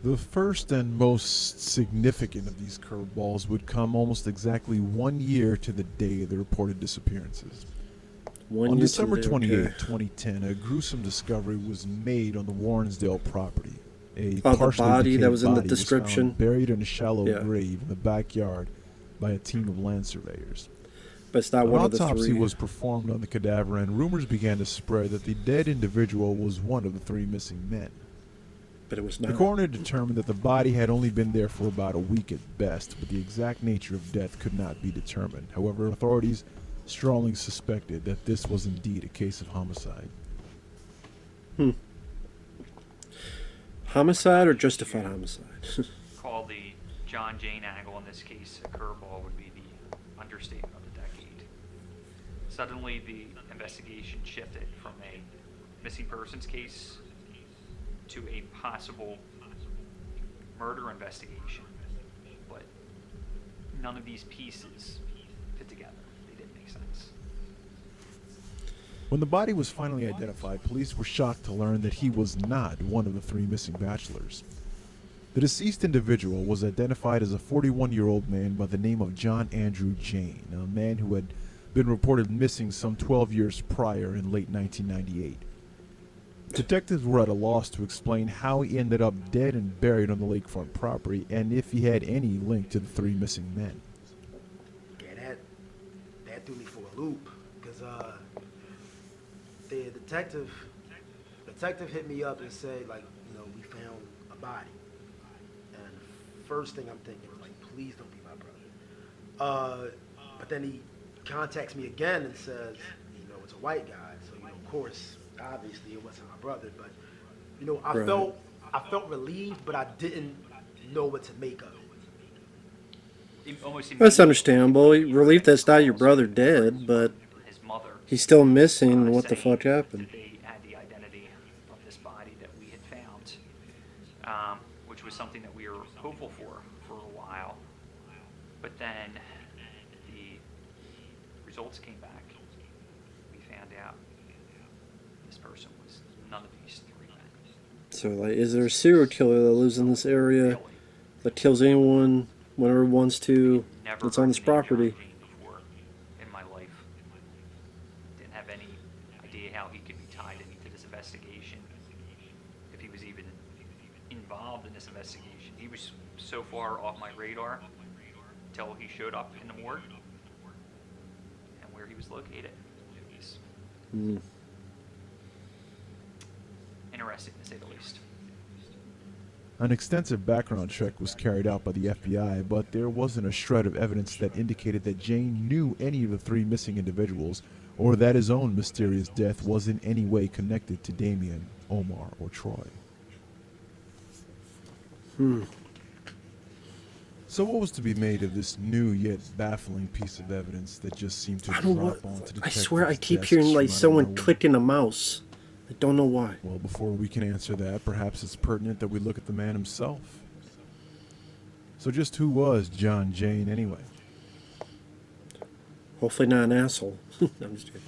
The first and most significant of these curveballs would come almost exactly 1 year to the day of the reported disappearances. On December 28, 2010, a gruesome discovery was made on the Warrensdale property. A Oh, the partially body that decayed was in the body description? found buried in a shallow Yeah. grave in the backyard by a team of land surveyors. But it's not An one of the autopsy three. was performed on the cadaver, and rumors began to spread that the dead individual was one of the three missing men. But it was The not. coroner determined that the body had only been there for about a week at best, but the exact nature of death could not be determined. However, authorities strongly suspected that this was indeed a case of homicide. Homicide or justified homicide? Call the John Jane angle in this case a curveball would be the understatement of the decade. Suddenly, the investigation shifted from a missing persons case to a possible murder investigation, but none of these pieces fit together. They didn't make sense. When the body was finally identified, police were shocked to learn that he was not one of the three missing bachelors. The deceased individual was identified as a 41-year-old man by the name of John Andrew Jane, a man who had been reported missing some 12 years prior in late 1998. Detectives were at a loss to explain how he ended up dead and buried on the lakefront property, and if he had any link to the three missing men. Yeah, that threw me for a loop, because the detective hit me up and said, like, we found a body. And the first thing I'm thinking is, like, please don't be my brother. But then he contacts me again and says, it's a white guy. So, of course, obviously it wasn't my brother. But, I Right. felt relieved, but I didn't know what to make of it. almost That's immediately, understandable. Relief that's not your brother dead, but his mother he's still missing. What the saying fuck happened? that they had the identity of this body that we had found, which was something that we were hopeful for a while. But then the results came back. We found out this person was none of these three men. So, like, is there a serial killer that lives in this area that kills anyone whenever it wants to Never that's heard on the this name property? John Jane before in my life. Didn't have any idea how he could be tied into this investigation. If he was even involved in this investigation. He was so far off my radar until he showed up in the morgue and where he was located. It was interesting to say the least. An extensive background check was carried out by the FBI, but there wasn't a shred of evidence that indicated that Jane knew any of the three missing individuals, or that his own mysterious death was in any way connected to Damien, Omar, or Troy. So what was to be made of this new yet baffling piece of evidence that just seemed to I don't know drop onto what. I detectives' swear I keep desks hearing from like out of someone nowhere? clicking a mouse. I don't know why. Well, before we can answer that, perhaps it's pertinent that we look at the man himself. So just who was John Jane anyway? Hopefully not an asshole. I'm just kidding.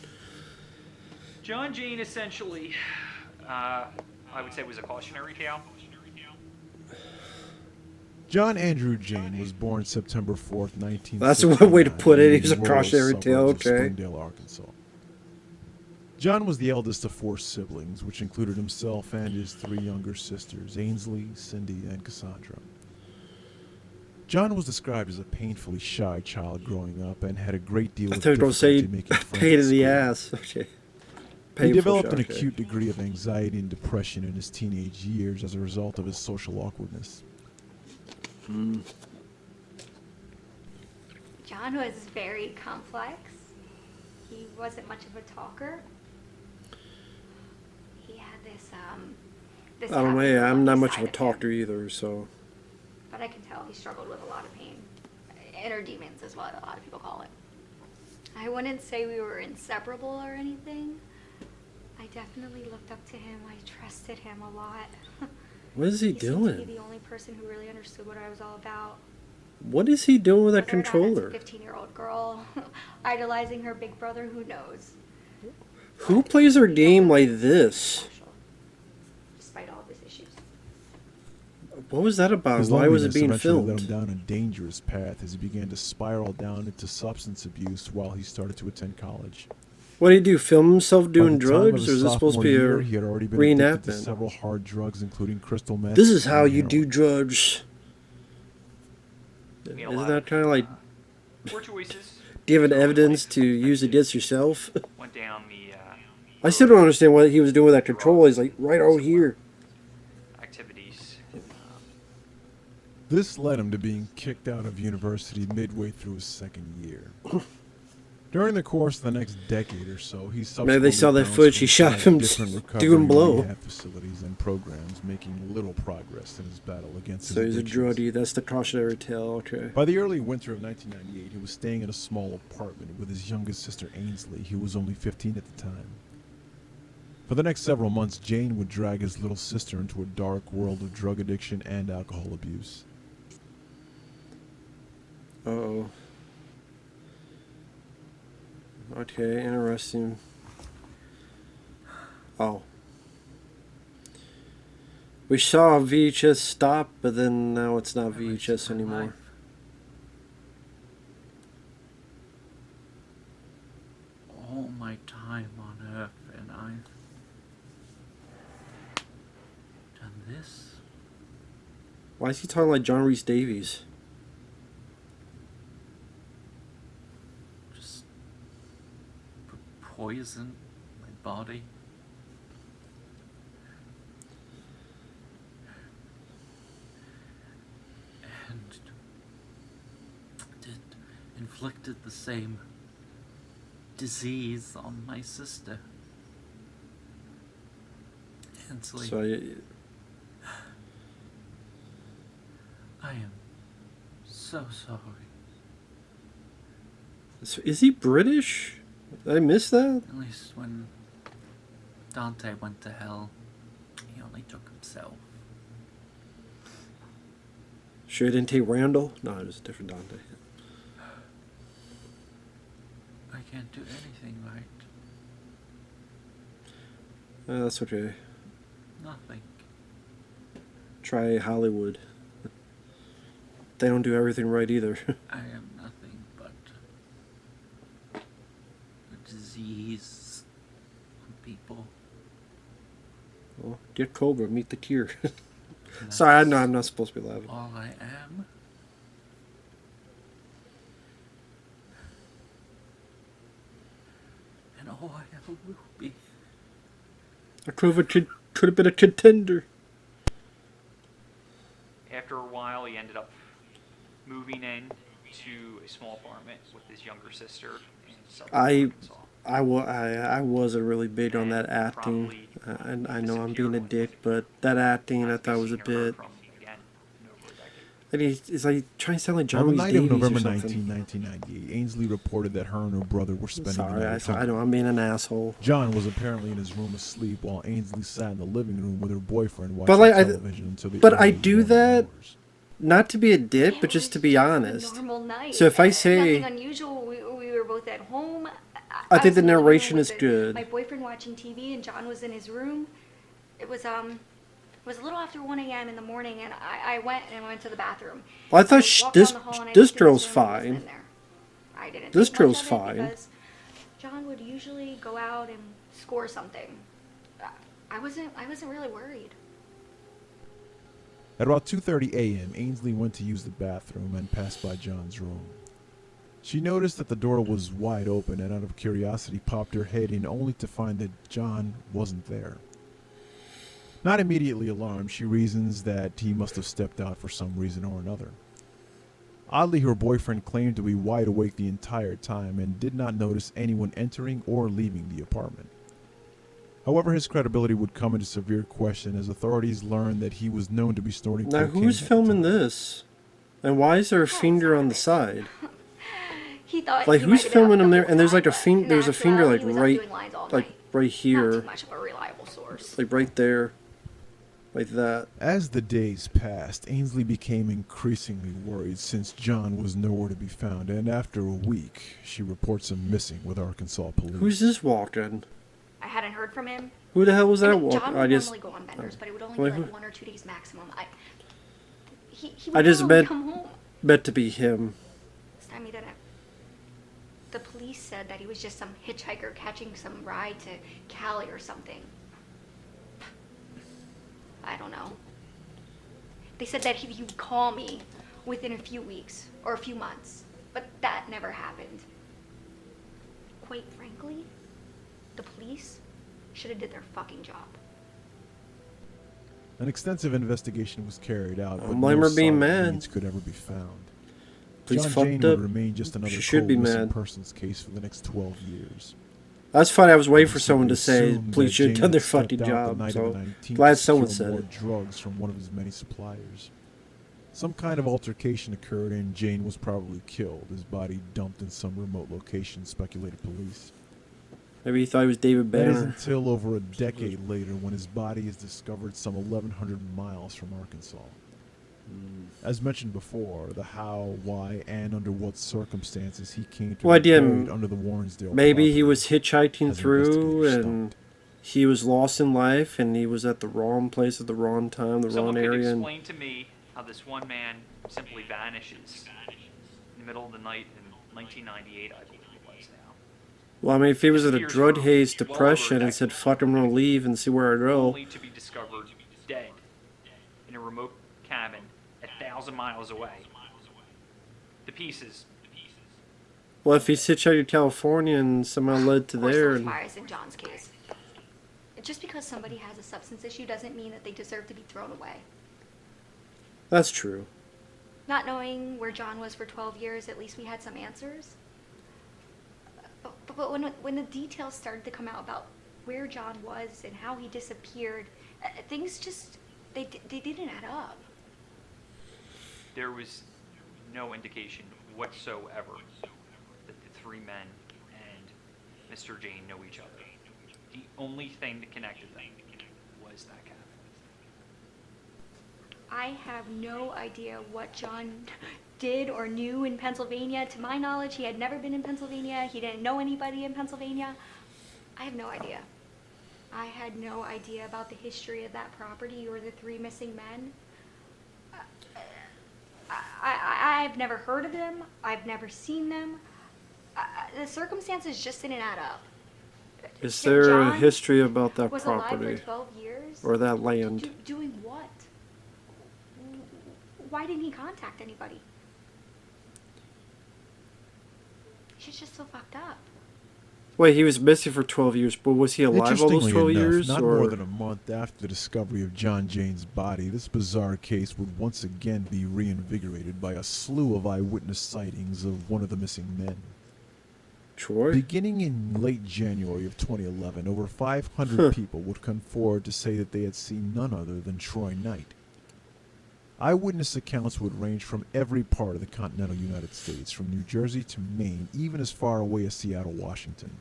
John Jane essentially, I would say, was a cautionary tale. John Andrew Jane was born September 4th, 1969. That's a good way to put it. in He's a the rural cautionary tale, suburbs of okay. Springdale, Arkansas. John was the eldest of 4 siblings, which included himself and his 3 younger sisters, Ainsley, Cindy, and Cassandra. John was described as a painfully shy child growing up and had a great deal I of thought you were going to say difficulty making friends pain at in the school. ass. Okay. He Painful developed an shock, okay. acute degree of anxiety and depression in his teenage years as a result of his social awkwardness. John was very complex. He wasn't much of a talker. He had this I don't know. happy-go-lucky I'm not much of side a him. talker either, so. But I can tell he struggled with a lot of pain. Inner demons is what a lot of people call it. I wouldn't say we were inseparable or anything. I definitely looked up to him. I trusted him a lot. What is he He seemed to be doing? the only person who really understood what I was all about. What is he doing with that Whether or not controller? as a 15-year-old girl, idolizing her big brother, who knows? Who plays their game like this? Special, despite all of his issues. What was that about? His Why was it loneliness being eventually led filmed? him down a dangerous path as he began to spiral down into substance abuse while he started to attend college. What did he do? Film himself doing By the time of drugs, his or is this supposed to be sophomore a year, he had already been addicted to reenactment? several hard drugs, including crystal meth. This is how and you do heroin. drugs. I mean, a Isn't lot that kind of like? poor choices. Do you have an evidence to use against yourself? Went down the I still don't understand what he was doing with that controller. He's like right over here. activities. This led him to being kicked out of university midway through his second year. During the course of the next decade or so, he Maybe they saw that bounced footage. He from shot five him different recovery doing and blow. rehab facilities and programs, making little progress in his battle against So his he's a addictions. druggie. That's the cautionary tale. Okay. By the early winter of 1998, he was staying in a small apartment with his youngest sister Ainsley, who was only 15 at the time. For the next several months, Jane would drag his little sister into a dark world of drug addiction and alcohol abuse. Uh-oh. Okay, interesting. Oh. We saw VHS stop, but then now it's not VHS anymore. All my time on Earth, and I've done this. Why is he talking like John Rhys Davies? Just poison my body. And inflicted the same disease on my sister. Hensley, So, I am so sorry. So is he British? Did I miss that? At least when Dante went to hell, he only took himself. Sure, didn't take Randall? No, it was a different Dante. I can't do anything right. That's okay. Nothing. Try Hollywood. They don't do everything right either. I am nothing but a disease on people. Well, get Cobra, meet the cure. Sorry, I know I'm not supposed to be laughing. All I am. And all I ever will be. I could have been a contender. After a while, he ended up moving in to a small apartment with his younger sister in southern Arkansas. I wasn't really big on that acting. I know I'm being a dick, but that acting I thought was a bit. And it's like trying to sound like On John the Reese night Davies of November or something. 19, 1998, Ainsley reported that her and her brother were spending the night Sorry, at I know home. I'm being an asshole. John was apparently in his room asleep while Ainsley sat in the living room with her boyfriend But watching like, television until the but I early do morning that hours. not to be a dick, It but just was to be a honest. normal night. So if I say, nothing unusual, we were both at home. I think was the in living room narration with is good. My boyfriend watching TV, and John was in his room. It was a little after 1 a.m. in the morning, and I went to the bathroom. Well, I thought walked down the hall and I this looked in his girl's room and he wasn't fine. in there. I didn't This think much girl's of it fine. because John would usually go out and score something. I wasn't really worried. At about 2:30 a.m., Ainsley went to use the bathroom and passed by John's room. She noticed that the door was wide open and out of curiosity popped her head in only to find that John wasn't there. Not immediately alarmed, she reasons that he must have stepped out for some reason or another. Oddly, her boyfriend claimed to be wide awake the entire time and did not notice anyone entering or leaving the apartment. However, his credibility would come into severe question as authorities learned that he was known to be snorting Now, cocaine who's at the filming time. this? And why is there a finger on the side? He thought Like, he who's might have been up filming the him there? whole And there's like a time, but finger. There's a finger like he was up right, doing lines all like night. right Not here, too much of a reliable source. like right there, like that. As the days passed, Ainsley became increasingly worried since John was nowhere to be found, and after a week, she reports him missing with Arkansas police. Who's this walking? I hadn't heard from him. Who the hell was I that mean, walking? John would normally go on benders, but it would only wait, be who- like 1 or 2 days maximum. He I would just probably come home. bet to be him. This time he didn't. The police said that he was just some hitchhiker catching some ride to Cali or something. I don't know. They said that he would call me within a few weeks or a few months, but that never happened. Quite frankly, the police should have did their fucking job. An extensive investigation was carried out, but Don't blame no her being solid mad. leads could ever be found. Police John fucked Jane up. would remain just another She should cold be missing mad. persons case for the next 12 years. That's funny. I was waiting for It was someone to say, assumed "Please that should have Jane done their had stepped fucking out the job." night So of the 19th glad to someone secure said more it. drugs from one of his many suppliers. Some kind of altercation occurred and Jane was probably killed, his body dumped in some remote location, speculated police. Maybe he thought he was David That is Banner. until over a decade later when his body is discovered some 1,100 miles from Arkansas. As mentioned before, the how, why, and under what circumstances he came to Well, I be buried didn't. under the Warrensdale Maybe he property was hitchhiking has through investigators and stumped. he was lost in life and he was at the wrong place at the wrong time, the Someone wrong could area. And explain to me how this one man simply vanishes in the middle of the night in 1998, I believe it was now. well, I mean, if he was at a Disappears drug for haze well over a depression and said, decade. "Fuck, I'm gonna leave and see where I go," Only to be discovered dead in a remote cabin 1,000 miles away. The pieces. well, if he hitchhiked to California and somehow led to Of course, there, there was and bias in John's case. Just because somebody has a substance issue doesn't mean that they deserve to be thrown away. that's true. Not knowing where John was for 12 years, at least we had some answers. But when the details started to come out about where John was and how he disappeared, things just, they didn't add up. There was no indication whatsoever that the three men and Mr. Jane know each other. The only thing that connected them was that cabin. I have no idea what John did or knew in Pennsylvania. To my knowledge, he had never been in Pennsylvania. He didn't know anybody in Pennsylvania. I have no idea. I had no idea about the history of that property or the three missing men. I've never heard of them. I've never seen them. The circumstances just didn't add up. Is there a John history about that was alive property for 12 years. or that land? Doing what? Why didn't he contact anybody? She's just so fucked up. Wait, he was missing for 12 years, but was he alive all those Interestingly 12 enough, years? not or? more than a month after the discovery of John Jane's body, this bizarre case would once again be reinvigorated by a slew of eyewitness sightings of one of the missing men. Troy? Beginning in late January of 2011, over 500 people would come forward to say that they had seen none other than Troy Knight. Eyewitness accounts would range from every part of the continental United States, from New Jersey to Maine, even as far away as Seattle, Washington.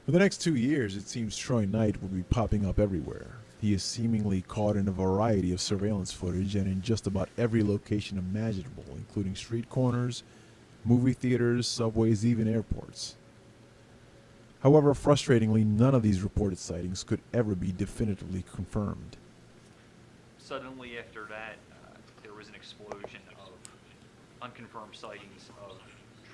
For the next 2 years, it seems Troy Knight would be popping up everywhere. He is seemingly caught in a variety of surveillance footage and in just about every location imaginable, including street corners, movie theaters, subways, even airports. However, frustratingly, none of these reported sightings could ever be definitively confirmed. Suddenly after that, there was an explosion of unconfirmed sightings of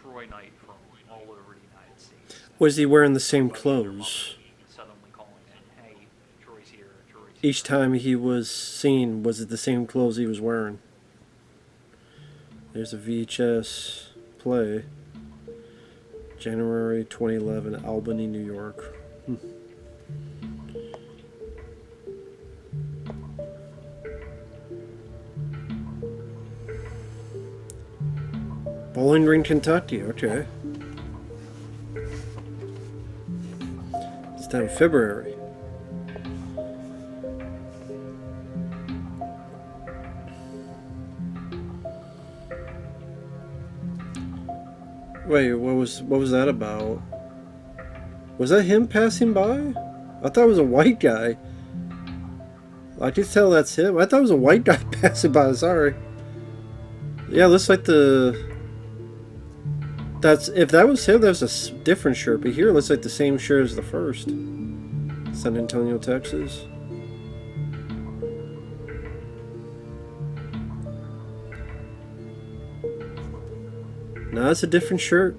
Troy Knight from all over the United States. Was he wearing the same clothes? Suddenly calling in, hey, Troy's here, Troy's here. Each time he was seen, was it the same clothes he was wearing? There's a VHS play. January 2011, Albany, New York. Bowling Green, Kentucky. Okay. It's down in February. Wait, what was that about? Was that him passing by? I thought it was a white guy. I can tell that's him. I thought it was a white guy passing by. Sorry. Yeah, it looks like if that was him, that was a different shirt. But here it looks like the same shirt as the first. San Antonio, Texas. No, it's a different shirt.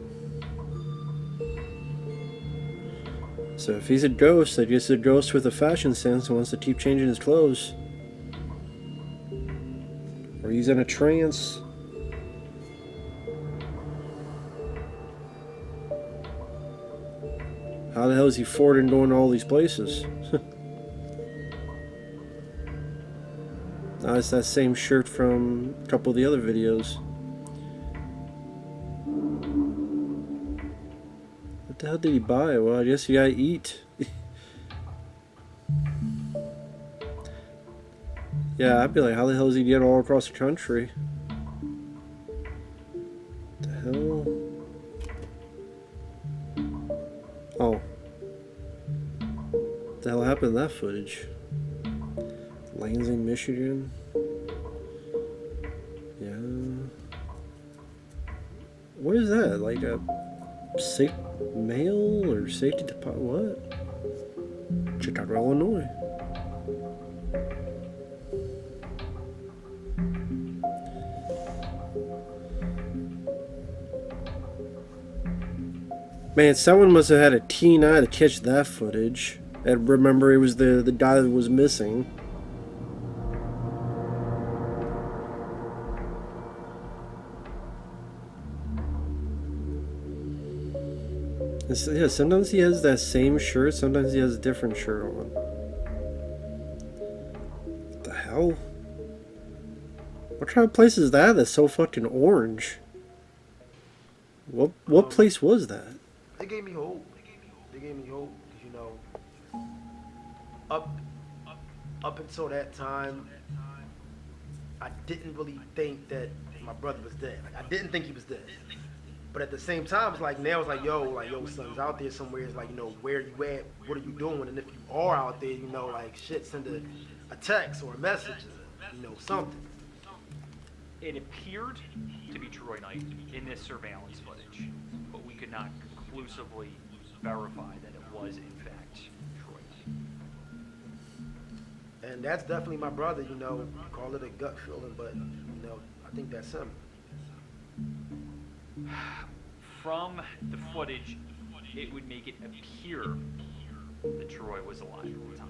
So if he's a ghost, I guess he's a ghost with a fashion sense and wants to keep changing his clothes. Or he's in a trance. How the hell is he forwarding going to all these places? Nah, it's that same shirt from a couple of the other videos. What the hell did he buy? Well, I guess you gotta eat. Yeah, I'd be like, how the hell does he get all across the country? What the hell? Oh. What the hell happened to that footage? Lansing, Michigan. Yeah. What is that? Like a safe mail or safety deposit? What? Chicago, Illinois. Man, someone must have had a keen eye to catch that footage. And remember, it was the guy that was missing. Yeah, sometimes he has that same shirt, sometimes he has a different shirt on. What the hell? What kind of place is that that's so fucking orange? What place was that? They gave me hope. They gave me hope because, you know, up until that time, I didn't really think that my brother was dead. Like, I didn't think he was dead. But at the same time, it's like now it's like, yo, son's out there somewhere. It's like, where you at? What are you doing? And if you are out there, like, shit, send a text or a message, something. It appeared to be Troy Knight in this surveillance footage, but we could not conclusively verify that it was in fact Troy Knight. And that's definitely my brother, call it a gut feeling, but, I think that's him. From the footage, it would make it appear that Troy was alive at the time.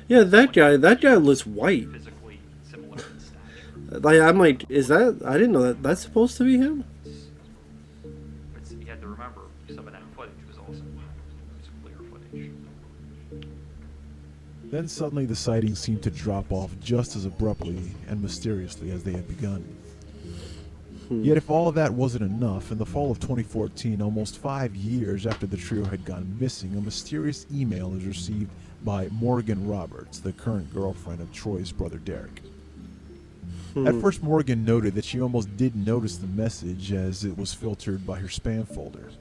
Yeah, that guy looks white. Physically similar in stature. Like, I'm like, is that? I didn't know that. That's supposed to be him. But you had to remember, some of that footage was also clear footage. Then suddenly the sightings seemed to drop off just as abruptly and mysteriously as they had begun. Yet if all of that wasn't enough, in the fall of 2014, almost 5 years after the trio had gone missing, a mysterious email is received by Morgan Roberts, the current girlfriend of Troy's brother Derek. At first, Morgan noted that she almost didn't notice the message as it was filtered by her spam folder.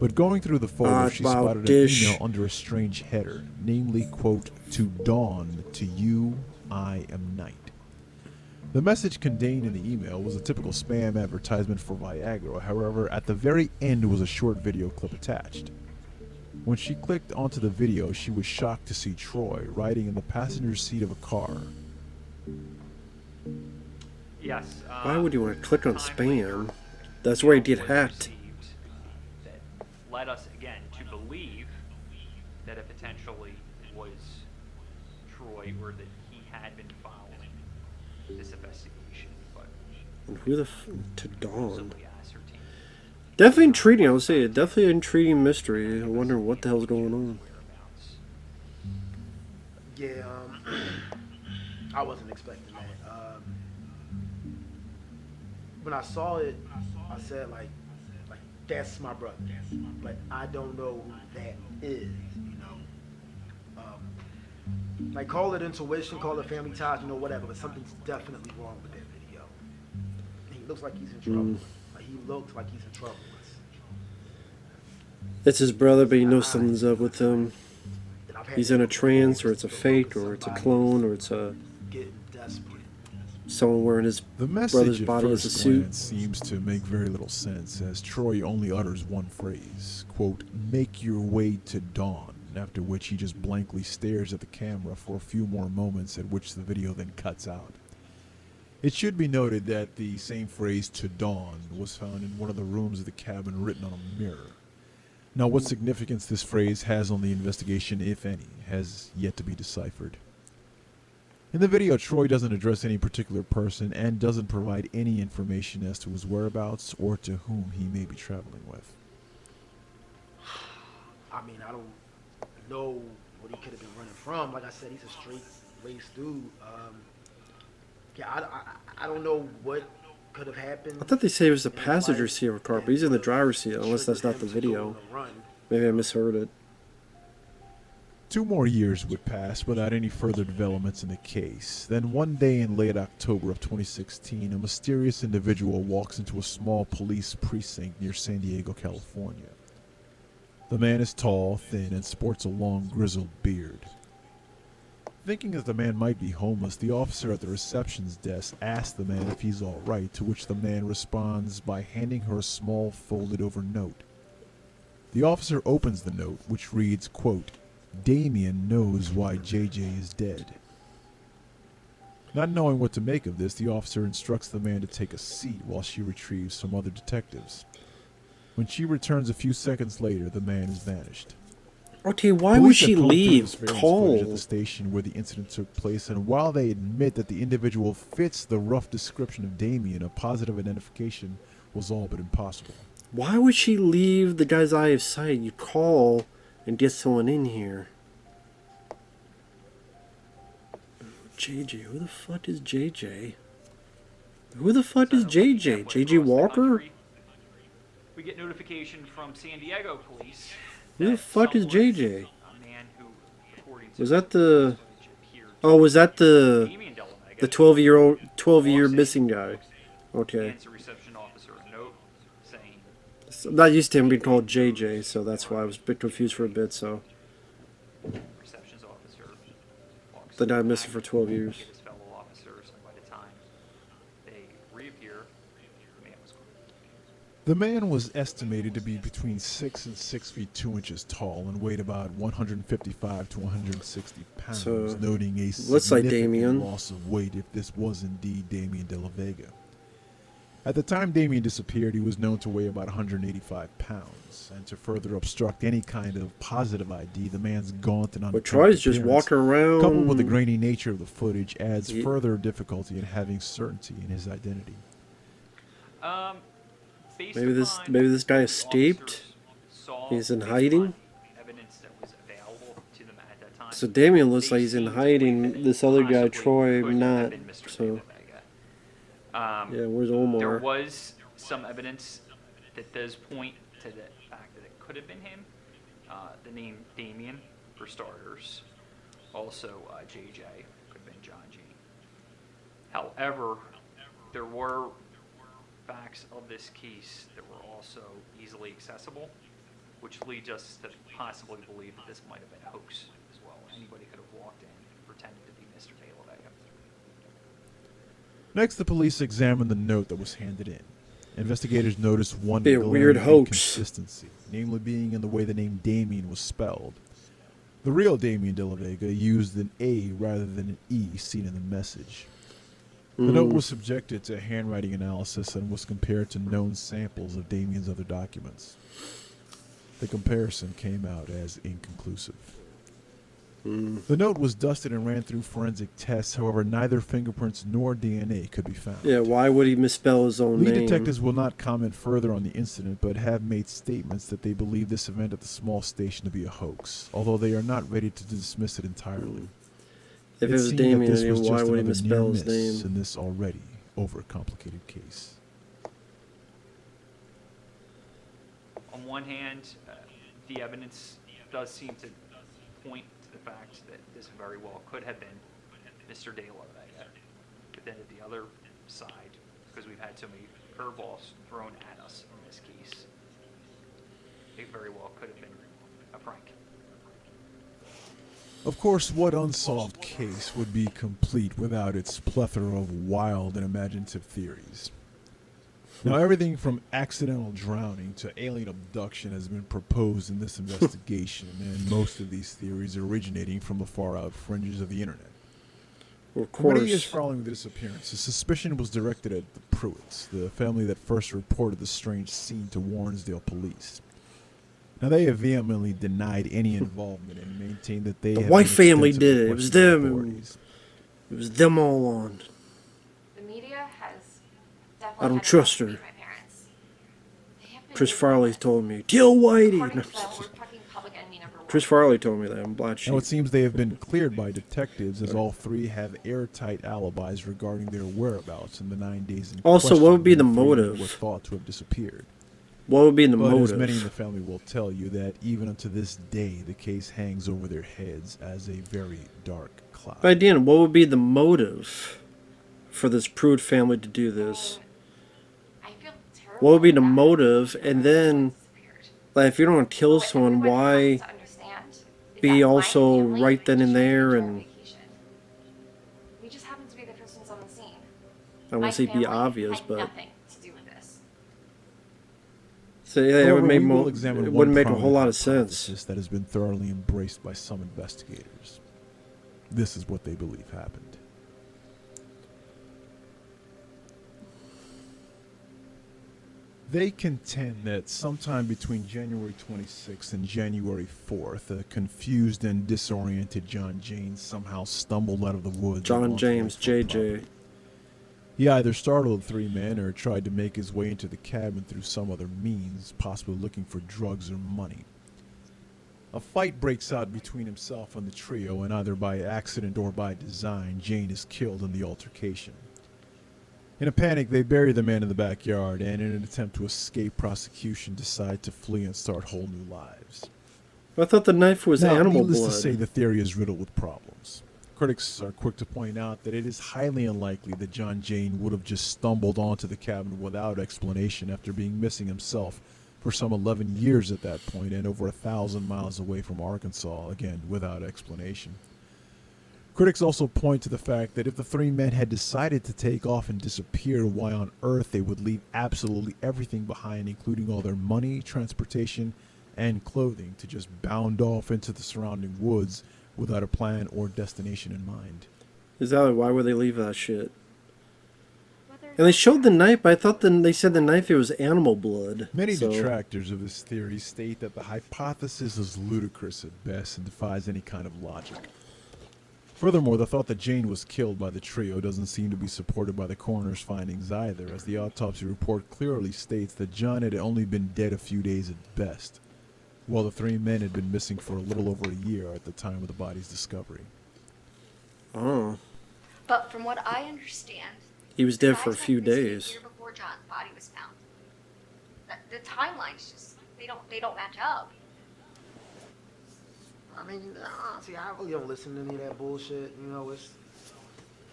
But going through the folder, she spotted an email under a strange header, namely, quote, "To Dawn, to you, I am Night." The message contained in the email was a typical spam advertisement for Viagra. However, at the very end was a short video clip attached. When she clicked onto the video, she was shocked to see Troy riding in the passenger seat of a car. Yes. Why would you want to click on spam? That's where he get hacked. That led us again to believe that it potentially was Troy, or that he had been following this investigation, but And who to Dawn? simply ascertained. Definitely intriguing. I would say it. Definitely an intriguing mystery. I wonder what the hell's going on. Yeah, I wasn't expecting that. When I saw it, I said like that's my brother, but I don't know who that is. Like, call it intuition, call it family ties, whatever, but something's definitely wrong with that video. He looks like he's in trouble. Like, he looks like he's in trouble. It's his brother, but you know something's up with him. He's in a trance, or it's a fake, or it's a clone, or it's a Getting desperate. someone wearing his The brother's message at body as a first suit. glance seems to make very little sense, as Troy only utters one phrase, quote, "Make your way to dawn," after which he just blankly stares at the camera for a few more moments, at which the video then cuts out. It should be noted that the same phrase, "to dawn," was found in one of the rooms of the cabin written on a mirror. Now, what significance this phrase has on the investigation, if any, has yet to be deciphered. In the video, Troy doesn't address any particular person and doesn't provide any information as to his whereabouts or to whom he may be traveling with. I mean, I don't know what he could have been running from. Like I said, he's a straight race dude. I don't know what could have happened. I thought they said it was the in his passenger life seat of a car, but he's in the driver's seat, unless that's not the triggered him to go video. on a run. Maybe I misheard it. 2 more years would pass without any further developments in the case. Then one day in late October of 2016, a mysterious individual walks into a small police precinct near San Diego, California. The man is tall, thin, and sports a long, grizzled beard. Thinking that the man might be homeless, the officer at the reception's desk asks the man if he's all right, to which the man responds by handing her a small, folded-over note. The officer opens the note, which reads, quote, "Damien knows why JJ is dead." Not knowing what to make of this, the officer instructs the man to take a seat while she retrieves some other detectives. When she returns a few seconds later, the man has vanished. Okay, why would Police she have combed through the leave? surveillance footage at the Call. station where the incident took place, and while they admit that the individual fits the rough description of Damien, a positive identification was all but impossible. Why would she leave the guy's eye of sight? You call and get someone in here. JJ, who the fuck is JJ? Who the fuck is JJ? JJ Walker? We get notification from San Diego police. Who the fuck is JJ? A man who, according to Was that the... appeared Oh, was that the Damien Delamega, 12-year missing guy? Okay. hands the reception officer a note saying I'm not used to him being called JJ, so that's why I was a bit confused for a bit. So receptions officer walks then I missed back it for 12 to years. get his fellow officers, and by the time they reappear, the man was gone. The man was estimated to be between 6 and 6 feet 2 inches tall and weighed about 155 to 160 pounds, So, noting a looks like significant Damien. loss of weight if this was indeed Damien de la Vega. At the time Damien disappeared, he was known to weigh about 185 pounds, and to further obstruct any kind of positive ID, the man's gaunt and But unkempt Troy's just appearance, walking around. coupled with the grainy nature of the footage, adds Ye- further difficulty in having certainty in his identity. Based Maybe this upon guy what the escaped. officers saw, He's in based hiding? upon evidence that was available to them at that time, So Damien looks they like he's in seemed to believe that hiding. it This other guy, possibly Troy, could have not. been Mr. So De La Vega. yeah, where's There Omar? was some evidence that does point to the fact that it could have been him. The name Damien, for starters. Also, JJ could have been John G. However, there were facts of this case that were also easily accessible, which leads us to possibly believe that this might have been a hoax as well. Anybody could have walked in and pretended to be Mr. De La Vega. Next, the police examined the note that was handed in. Investigators noticed one Be a weird glaring hoax. inconsistency, namely being in the way the name Damien was spelled. The real Damien de la Vega used an A rather than an E seen in the message. The note was subjected to handwriting analysis and was compared to known samples of Damien's other documents. The comparison came out as inconclusive. The note was dusted and ran through forensic tests, however neither fingerprints nor DNA could be found. Yeah, why would he misspell his own Lead name? detectives will not comment further on the incident, but have made statements that they believe this event at the small station to be a hoax, although they are not ready to dismiss it entirely. If it was seemed that Damien, this was why just would he another misspell his near miss name? in this already overcomplicated case. On one hand, the evidence does seem to point to the fact that this very well could have been Mr. De La Vega. But then at the other side, because we've had so many curveballs thrown at us in this case, it very well could have been a prank. Of course, what unsolved case would be complete without its plethora of wild and imaginative theories? Now, everything from accidental drowning to alien abduction has been proposed in this investigation, and most of these theories are originating from the far-out fringes of the internet. Of For many years course. following the disappearance, the suspicion was directed at the Pruitts, the family that first reported the strange scene to Warrensdale police. Now, they have vehemently denied any involvement and maintained that they The have White been family extensively did it. It was questioned by them. authorities. It was them all on. The media has definitely I don't had enough trust to her. beat my parents. They have been Chris doing Farley this. told me, kill Whitey. According to them, we're fucking public enemy number one. Chris Farley told me that. I'm Black Sheep. Now, it seems they have been cleared by detectives, as all three have airtight alibis regarding their whereabouts in the 9 days in Also, what question would be the when three men motive? were thought to have disappeared. What would be the But as many in motive? the family will tell you that even unto this day, the case hangs over their heads as a very dark cloud. But again, what would be the motive for this Pruitt family to do this? I feel terrible What would be the about it. motive? And then, Disappeared. like, if you don't want to kill What someone, everyone why has to understand is be that my also family right then and just there went on and- vacation. We just happened to be the first ones on the scene. I My want to say be family obvious, had but nothing to do with this. so yeah, it However, would make we will mo- examine it one wouldn't make a whole prominent lot of sense. hypothesis that has been thoroughly embraced by some investigators. This is what they believe happened. They contend that sometime between January 26th and January 4th, a confused and disoriented John James somehow stumbled out of the woods. and John onto James, Lakefront JJ. property. He either startled the three men or tried to make his way into the cabin through some other means, possibly looking for drugs or money. A fight breaks out between himself and the trio, and either by accident or by design, Jane is killed in the altercation. In a panic, they bury the man in the backyard, and in an attempt to escape prosecution, decide to flee and start whole new lives. I thought the knife was Now, animal needless blood. to say, the theory is riddled with problems. Critics are quick to point out that it is highly unlikely that John Jane would have just stumbled onto the cabin without explanation after being missing himself for some 11 years at that point and over 1,000 miles away from Arkansas, again, without explanation. Critics also point to the fact that if the three men had decided to take off and disappear, why on earth they would leave absolutely everything behind, including all their money, transportation, and clothing, to just bound off into the surrounding woods without a plan or destination in mind. Exactly. Why would they leave that shit? And they showed the knife, but I thought they said the knife, it was animal blood. Many so. detractors of this theory state that the hypothesis is ludicrous at best and defies any kind of logic. Furthermore, the thought that Jane was killed by the trio doesn't seem to be supported by the coroner's findings either, as the autopsy report clearly states that John had only been dead a few days at best, while the three men had been missing for a little over a year at the time of the body's discovery. Oh. But from what I understand, He was dead for a guys few went missing days. A year before John's body was found. The timelines just they don't match up. I mean, see, I really don't listen to any of that bullshit. You know,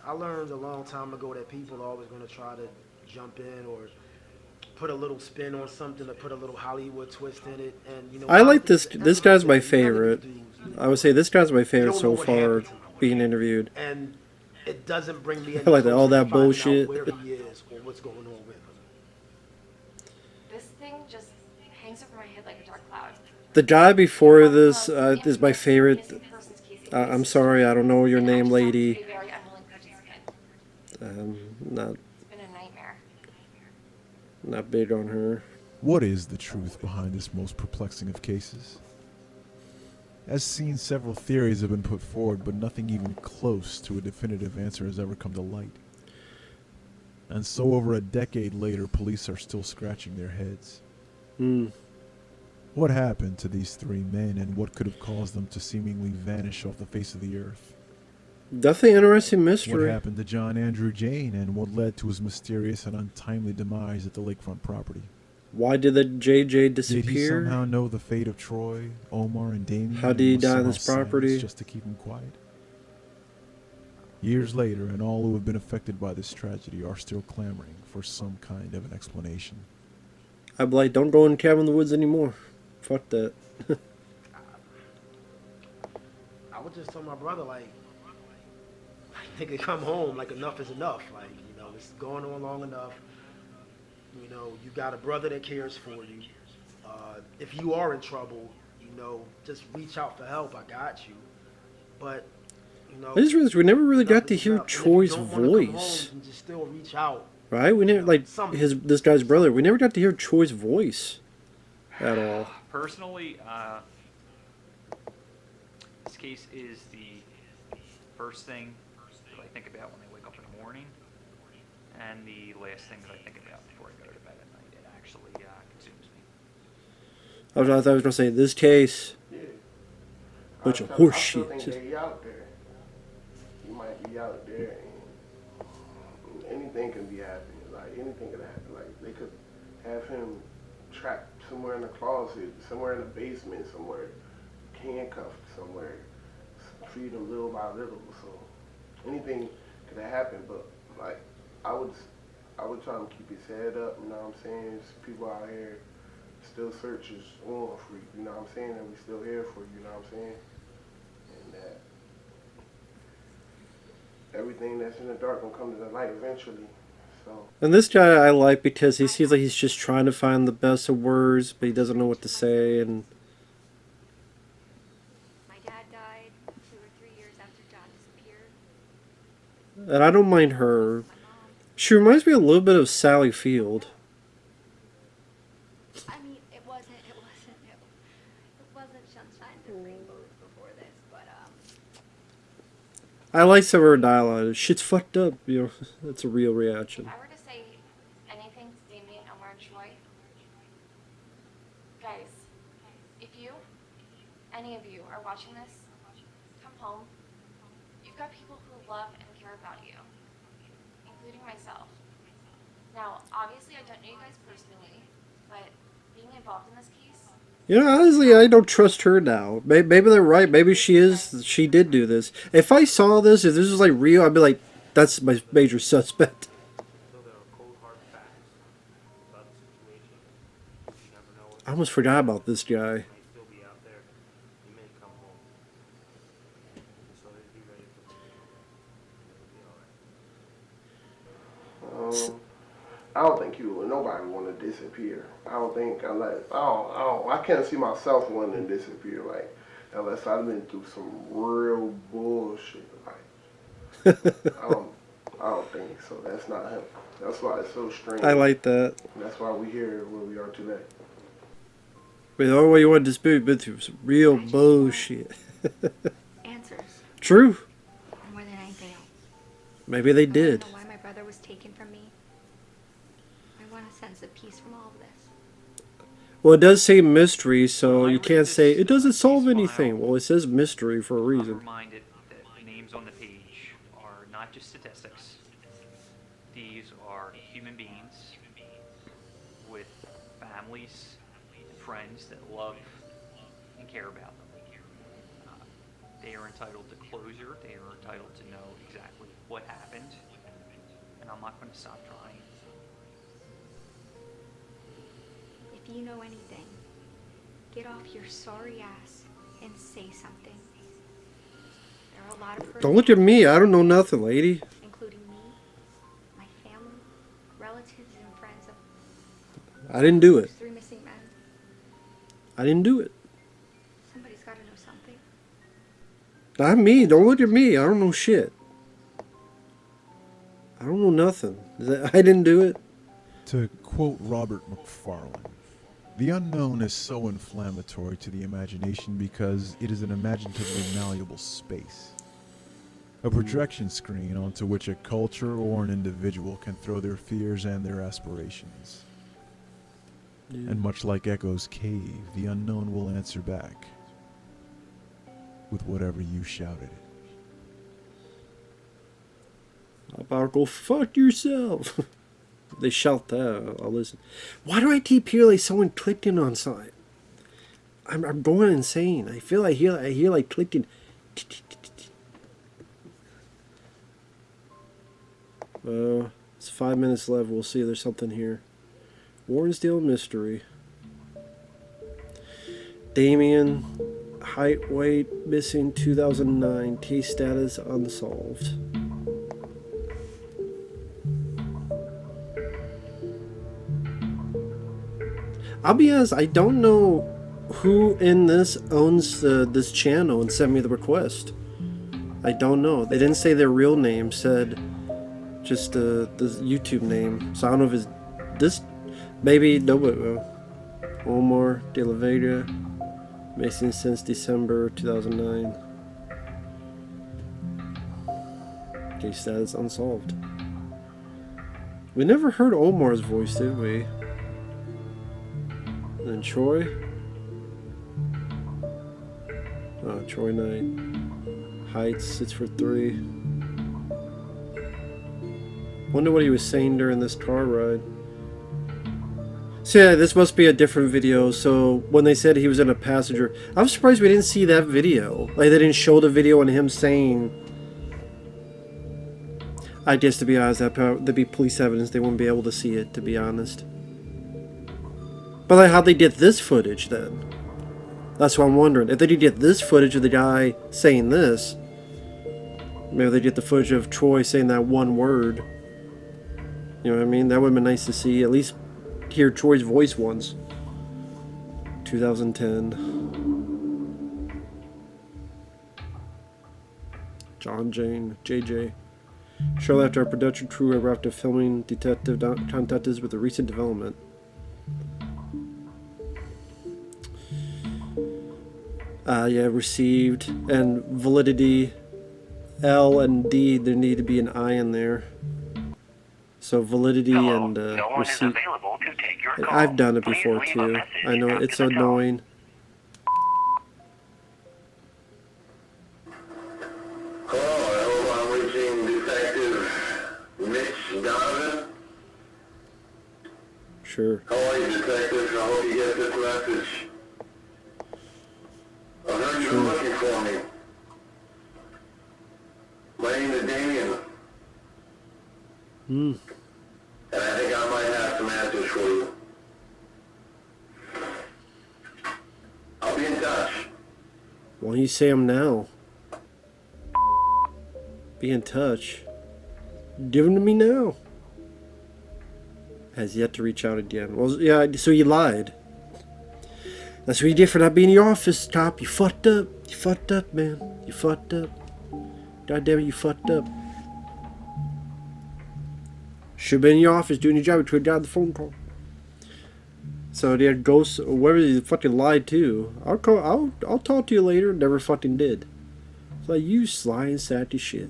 I learned a long time ago that people are always going to try to jump in or put a little spin on something, or put a little Hollywood twist in it. And you know, I like this. that's This what I'm guy's my saying. None of favorite. these dudes, I would say this guy's my you favorite don't know so what far happened to him. being interviewed. And it doesn't bring me any I like that, all closer to that finding out bullshit. where he is or what's going on with him. This thing just hangs over my head like a dark cloud. The guy before this is my favorite. I'm sorry, I don't know your name, lady. Not It's been a nightmare. not big on her. What is the truth behind this most perplexing of cases? As seen, several theories have been put forward, but nothing even close to a definitive answer has ever come to light. And so over a decade later, police are still scratching their heads. Hmm. What happened to these three men, and what could have caused them to seemingly vanish off the face of the earth? Definitely interesting What mystery. happened to John Andrew Jane, and what led to his mysterious and untimely demise at the lakefront property? Why did the JJ Did he disappear? somehow know the fate of Troy, Omar, and Damien? How did he and was die on somehow this property? silenced just to keep him quiet? Years later, and all who have been affected by this tragedy are still clamoring for some kind of an explanation. I'm like, don't go in cabin in the woods anymore. Fuck that. I would just tell my brother, like, nigga, come home. Like, enough is enough. Like, you know, it's going on long enough. You know, you got a brother that cares for you. If you are in trouble, you know, just reach out for help. I got you. But, you know, I just realized we never really got to enough is hear enough. And if you Troy's don't wanna come home, voice, then just still reach out. right? We never like Something. this guy's brother. We never got to hear Troy's voice at all. Personally, this case is the first thing that I think about when I wake up in the morning, and the last thing that I think about before I go to bed at night. It actually consumes me. I was gonna say this case, Yeah. bunch of I horse still shit. think they out there. You might be out there, and anything can be happening. Like anything could happen. Like they could have him trapped somewhere in the closet, somewhere in the basement, somewhere handcuffed, somewhere, treat him little by little. So anything could have happened. But like I would try to keep his head up. You know what I'm saying? There's people out here. Still searches on for you, you know what I'm saying? And we still here for you, you know what I'm saying? And that everything that's in the dark gonna come to the light eventually. So And this guy I like because he seems like he's just trying to find the best of words, but he doesn't know what to say. And My dad died 2 or 3 years after John disappeared. I don't mind her. My mom. She reminds me a little bit of Sally Field. I mean, it wasn't sunshine and rainbows before this, but I like some of her dialogue. Shit's fucked up, you know. That's a real reaction. If I were to say anything to Damien, Omar, and Troy, guys, if any of you are watching this, come home. You've got people who love and care about you, including myself. Now, obviously, I don't know you guys personally, but being involved in this case, You know, honestly, I don't trust her now. Maybe they're right. Maybe she is. She did do this. If I saw this, if this was like real, I'd be like, that's my major suspect. Until there are cold hard facts about the situation, you never know what I almost forgot about this guy. might still be out there. He may come home. So they'd be ready for him to come back. It'll be alright. I don't think nobody want to disappear. I don't think unless I can't see myself wanting to disappear like unless I've been through some real bullshit. Like I don't think so. That's not him. That's why it's so strange. I like that. That's why we here where we are today. But the only way you want to dispute been through some real bullshit. Answers. True. More than anything else. Maybe they I did. wanna know why my brother was taken from me. I want a sense of peace from all of this. Well, it does say mystery, so When I you read can't this, say it doesn't solve case anything. file, Well, it says mystery for a I'm reason. reminded that the names on the page are not just statistics. These are human beings with families and friends that love and care about them. They are entitled to closure. They are entitled to know exactly what happened. And I'm not going to stop trying. If you know anything, get off your sorry ass and say something. There are a lot of Don't look at me. I don't know nothing, lady. including me, my family, relatives, and friends of I didn't do it. 3 missing men. I didn't do it. Somebody's got to know something. Not me. Don't look at me. I don't know shit. I don't know nothing. I didn't do it. To quote Robert McFarlane, the unknown is so inflammatory to the imagination because it is an imaginatively malleable space. A projection screen onto which a culture or an individual can throw their fears and their aspirations. Yeah. And much like Echo's cave, the unknown will answer back with whatever you shouted it. How about go fuck yourself? They shout that. I'll listen. Why do I keep hearing like someone clicking on something? I'm going insane. I feel I hear like clicking. It's 5 minutes left. We'll see if there's something here. Warrensdale mystery. Damien, height, weight, missing 2009. Case status unsolved. I'll be honest, I don't know who in this owns this channel and sent me the request. I don't know. They didn't say their real name, said just the YouTube name. So I don't know if it's this. Maybe, no, but Omar De La Vega, missing since December 2009. Case status unsolved. We never heard Omar's voice, did we? And then Troy. Troy Knight. Heights, 6'3". Wonder what he was saying during this car ride. So yeah, this must be a different video. So when they said he was in a passenger, I'm surprised we didn't see that video. Like they didn't show the video on him saying. I guess to be honest, that'd be police evidence. They wouldn't be able to see it, to be honest. But like, how'd they get this footage then? That's what I'm wondering. If they did get this footage of the guy saying this, maybe they get the footage of Troy saying that one word. You know what I mean? That would have been nice to see. At least hear Troy's voice once. 2010. John Jane, JJ. Shortly after our production crew arrived after filming, detective contacted us with a recent development. Yeah, received. And validity, L and D, there need to be an I in there. So validity and receipt. I've done it before too. I know it's annoying. Hello, I hope I'm reaching Detective Mitch Donovan. Sure. How are you, Detective? I hope you get this message. looking for me. My name is Damien. Hmm. And I think I might have some answers for you. I'll be in touch. Why don't you say them now? Be in touch. Give them to me now. Has yet to reach out again. Well, yeah, so you lied. That's what you did for not being in your office, cop. You fucked up. You fucked up, man. You fucked up. God damn it, you fucked up. Should have been in your office doing your job. You could have got the phone call. So yeah, ghost, whoever you fucking lied to. I'll talk to you later. Never fucking did. So you sly and sassy shit.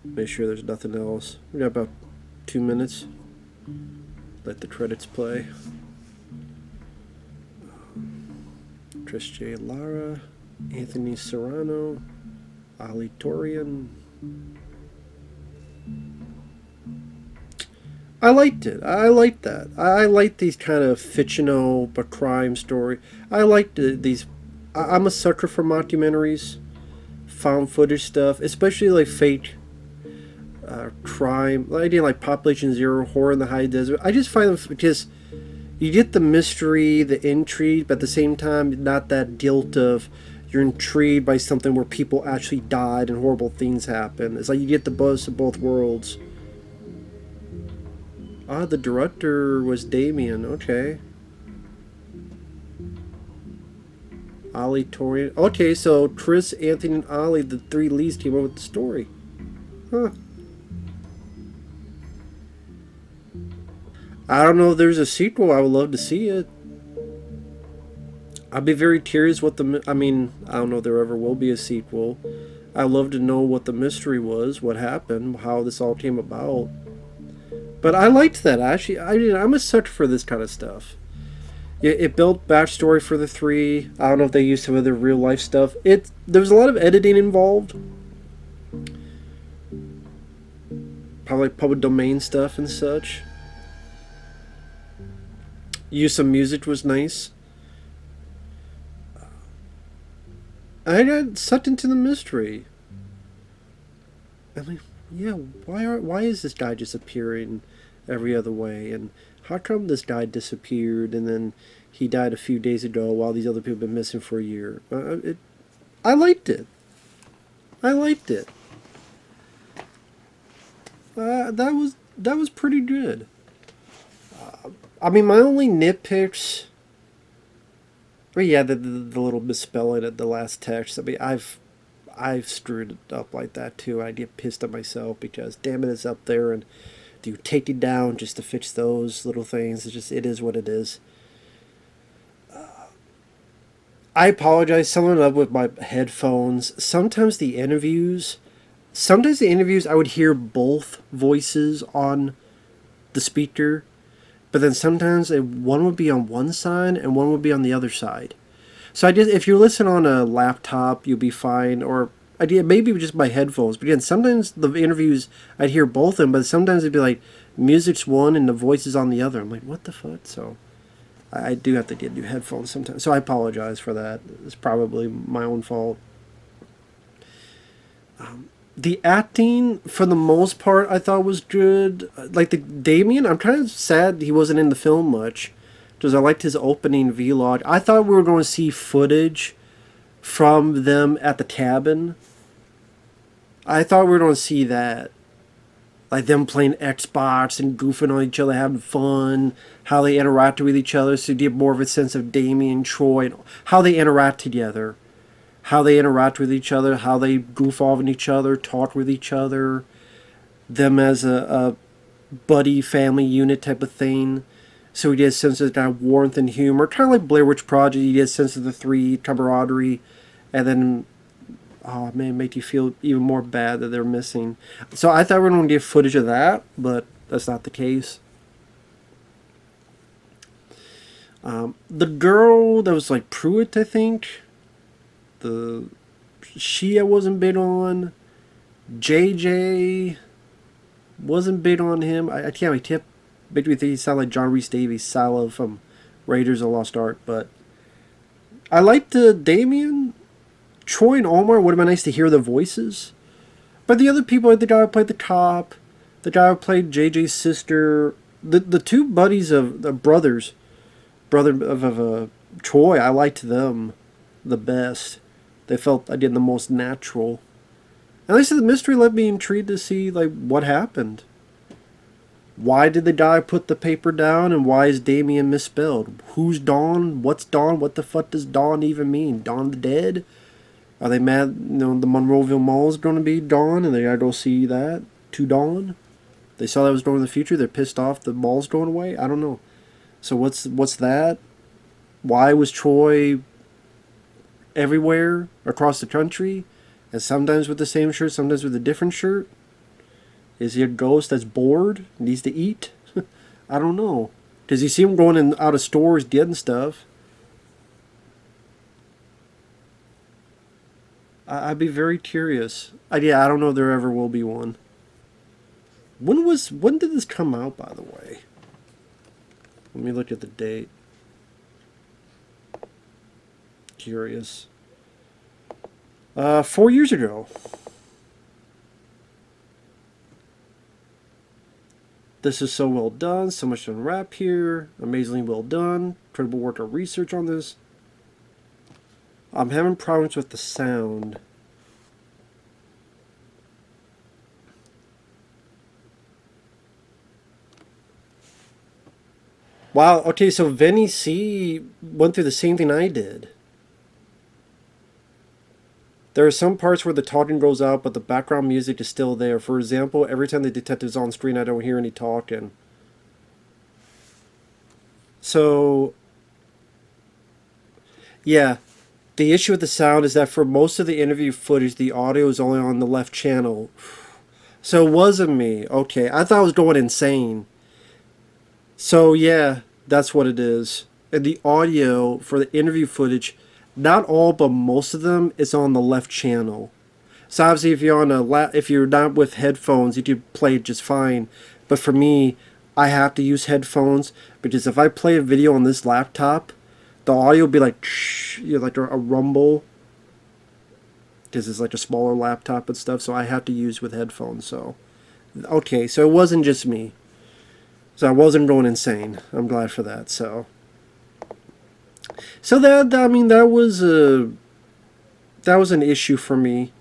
Make sure there's nothing else. We got about 2 minutes. Let the credits play. Chris J. Lara, Anthony Serrano, Ali Torian. I liked it. I liked that. I like these kind of fictional but crime story. I liked these. I'm a sucker for mockumentaries, found footage stuff, especially like fake crime. I did like Population Zero, Horror in the High Desert. I just find them because you get the mystery, the intrigue, but at the same time, not that guilt of you're intrigued by something where people actually died and horrible things happen. It's like you get the buzz of both worlds. Ah, the director was Damien. Okay. Ali Torian. Okay, so Chris, Anthony, and Ali, the three leads, came up with the story. Huh. I don't know if there's a sequel. I would love to see it. I'd be very curious what the... I mean, I don't know if there ever will be a sequel. I'd love to know what the mystery was, what happened, how this all came about. But I liked that, actually. I'm a sucker for this kind of stuff. It built backstory for the three. I don't know if they used some of their real life stuff. There was a lot of editing involved. Probably public domain stuff and such. Use of music was nice. I got sucked into the mystery. I mean, yeah, why is this guy disappearing every other way? And how come this guy disappeared and then he died a few days ago while these other people have been missing for a year? I liked it. I liked it. That was pretty good. I mean, my only nitpicks... Well, yeah, the little misspelling at the last text. I mean, I've screwed it up like that too. I get pissed at myself because, damn it, it's up there, and do you take it down just to fix those little things? It is what it is. I apologize. Someone up with my headphones. Sometimes the interviews, I would hear both voices on the speaker. But then sometimes one would be on one side and one would be on the other side. So if you're listening on a laptop, you'll be fine. Or maybe just my headphones. But again, sometimes the interviews, I'd hear both of them. But sometimes it'd be like, music's one and the voice is on the other. I'm like, what the fuck? So I do have to get new headphones sometimes. So I apologize for that. It's probably my own fault. The acting, for the most part, I thought was good. Like the Damien, I'm kind of sad he wasn't in the film much, because I liked his opening vlog. I thought we were going to see footage from them at the cabin. I thought we were going to see that. Like them playing Xbox and goofing on each other, having fun, how they interacted with each other, so you get more of a sense of Damien, Troy, and how they interact together. How they interact with each other, how they goof off on each other, talk with each other, them as a buddy family unit type of thing. So we get a sense of kind of warmth and humor, kind of like Blair Witch Project. You get a sense of the three camaraderie, and then, oh man, it makes you feel even more bad that they're missing. So I thought we were going to get footage of that, but that's not the case. The girl that was like Pruitt, I think. The Shia wasn't big on. JJ wasn't big on him. I can't tip. Maybe he sounded like John Rhys Davies, Salo from Raiders of the Lost Ark. But I liked Damien. Troy and Omar would have been nice to hear the voices. But the other people, like the guy who played the cop, the guy who played JJ's sister, the two buddies of the brother of Troy, I liked them the best. They felt I did the most natural. And like I said, the mystery left me intrigued to see like what happened. Why did the guy put the paper down, and why is Damien misspelled? Who's Dawn? What's Dawn? What the fuck does Dawn even mean? Dawn the dead? Are they mad? You know, the Monroeville Mall is going to be Dawn, and they gotta go see that to Dawn. They saw that was going in the future. They're pissed off the mall's going away. I don't know. So what's that? Why was Troy everywhere across the country, and sometimes with the same shirt, sometimes with a different shirt? Is he a ghost that's bored, needs to eat? I don't know. Does he see him going in out of stores getting stuff? I'd be very curious. I don't know if there ever will be one. When did this come out, by the way? Let me look at the date. Curious. 4 years ago. This is so well done. So much to unwrap here. Amazingly well done. Incredible work of research on this. I'm having problems with the sound. Wow, okay, so Vinny C went through the same thing I did. There are some parts where the talking goes out, but the background music is still there. For example, every time the detective's on screen, I don't hear any talking. So, yeah. The issue with the sound is that for most of the interview footage, the audio is only on the left channel. So it wasn't me. Okay, I thought I was going insane. So yeah, that's what it is. And the audio for the interview footage, not all but most of them, is on the left channel. So obviously, if you're on if you're not with headphones, you can play it just fine. But for me, I have to use headphones because if I play a video on this laptop, the audio will be like, like a rumble, because it's like a smaller laptop and stuff. So I have to use with headphones. So, okay, so it wasn't just me. So I wasn't going insane. I'm glad for that. So that, I mean, that was an issue for me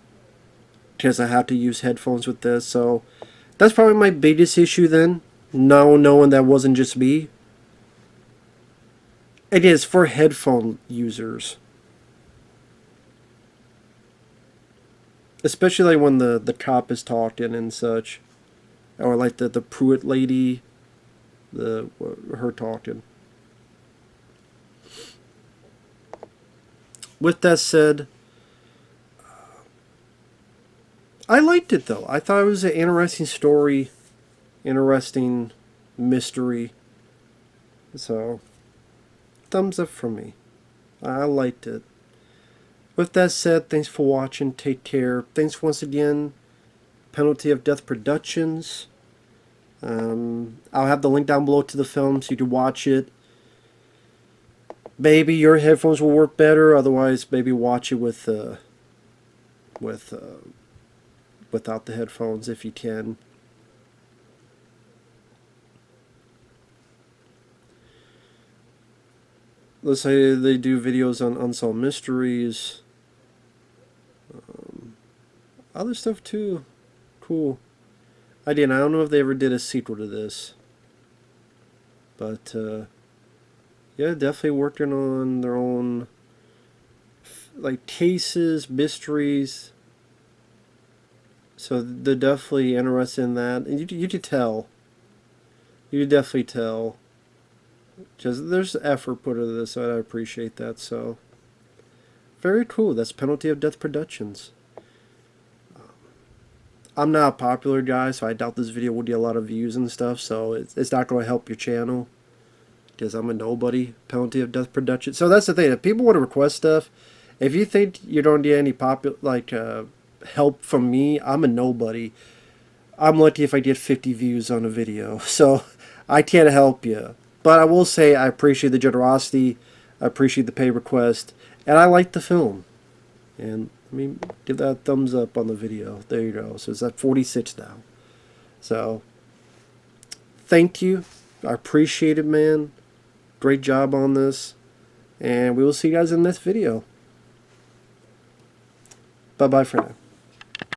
because I have to use headphones with this. So that's probably my biggest issue then. Now knowing that wasn't just me. It is for headphone users. Especially like when the cop is talking and such. Or like the Pruitt lady, her talking. With that said, I liked it though. I thought it was an interesting story, interesting mystery. So, thumbs up from me. I liked it. With that said, thanks for watching. Take care. Thanks once again. Penalty of Death Productions. I'll have the link down below to the film so you can watch it. Maybe your headphones will work better. Otherwise, maybe watch it without the headphones if you can. Let's say they do videos on unsolved mysteries. Other stuff too. Cool. I don't know if they ever did a sequel to this. But, yeah, definitely working on their own, like, cases, mysteries. So they're definitely interested in that. And you could tell. You could definitely tell. Because there's effort put into this, so I appreciate that. So, very cool. That's Penalty of Death Productions. I'm not a popular guy, so I doubt this video will get a lot of views and stuff. So it's not going to help your channel. Because I'm a nobody. Penalty of Death Productions. So that's the thing. If people want to request stuff, if you think you don't get any help from me, I'm a nobody. I'm lucky if I get 50 views on a video. So I can't help you. But I will say I appreciate the generosity. I appreciate the pay request. And I like the film. And let me give that a thumbs up on the video. There you go. So it's at 46 now. So thank you. I appreciate it, man. Great job on this. And we will see you guys in the next video. Bye-bye for now.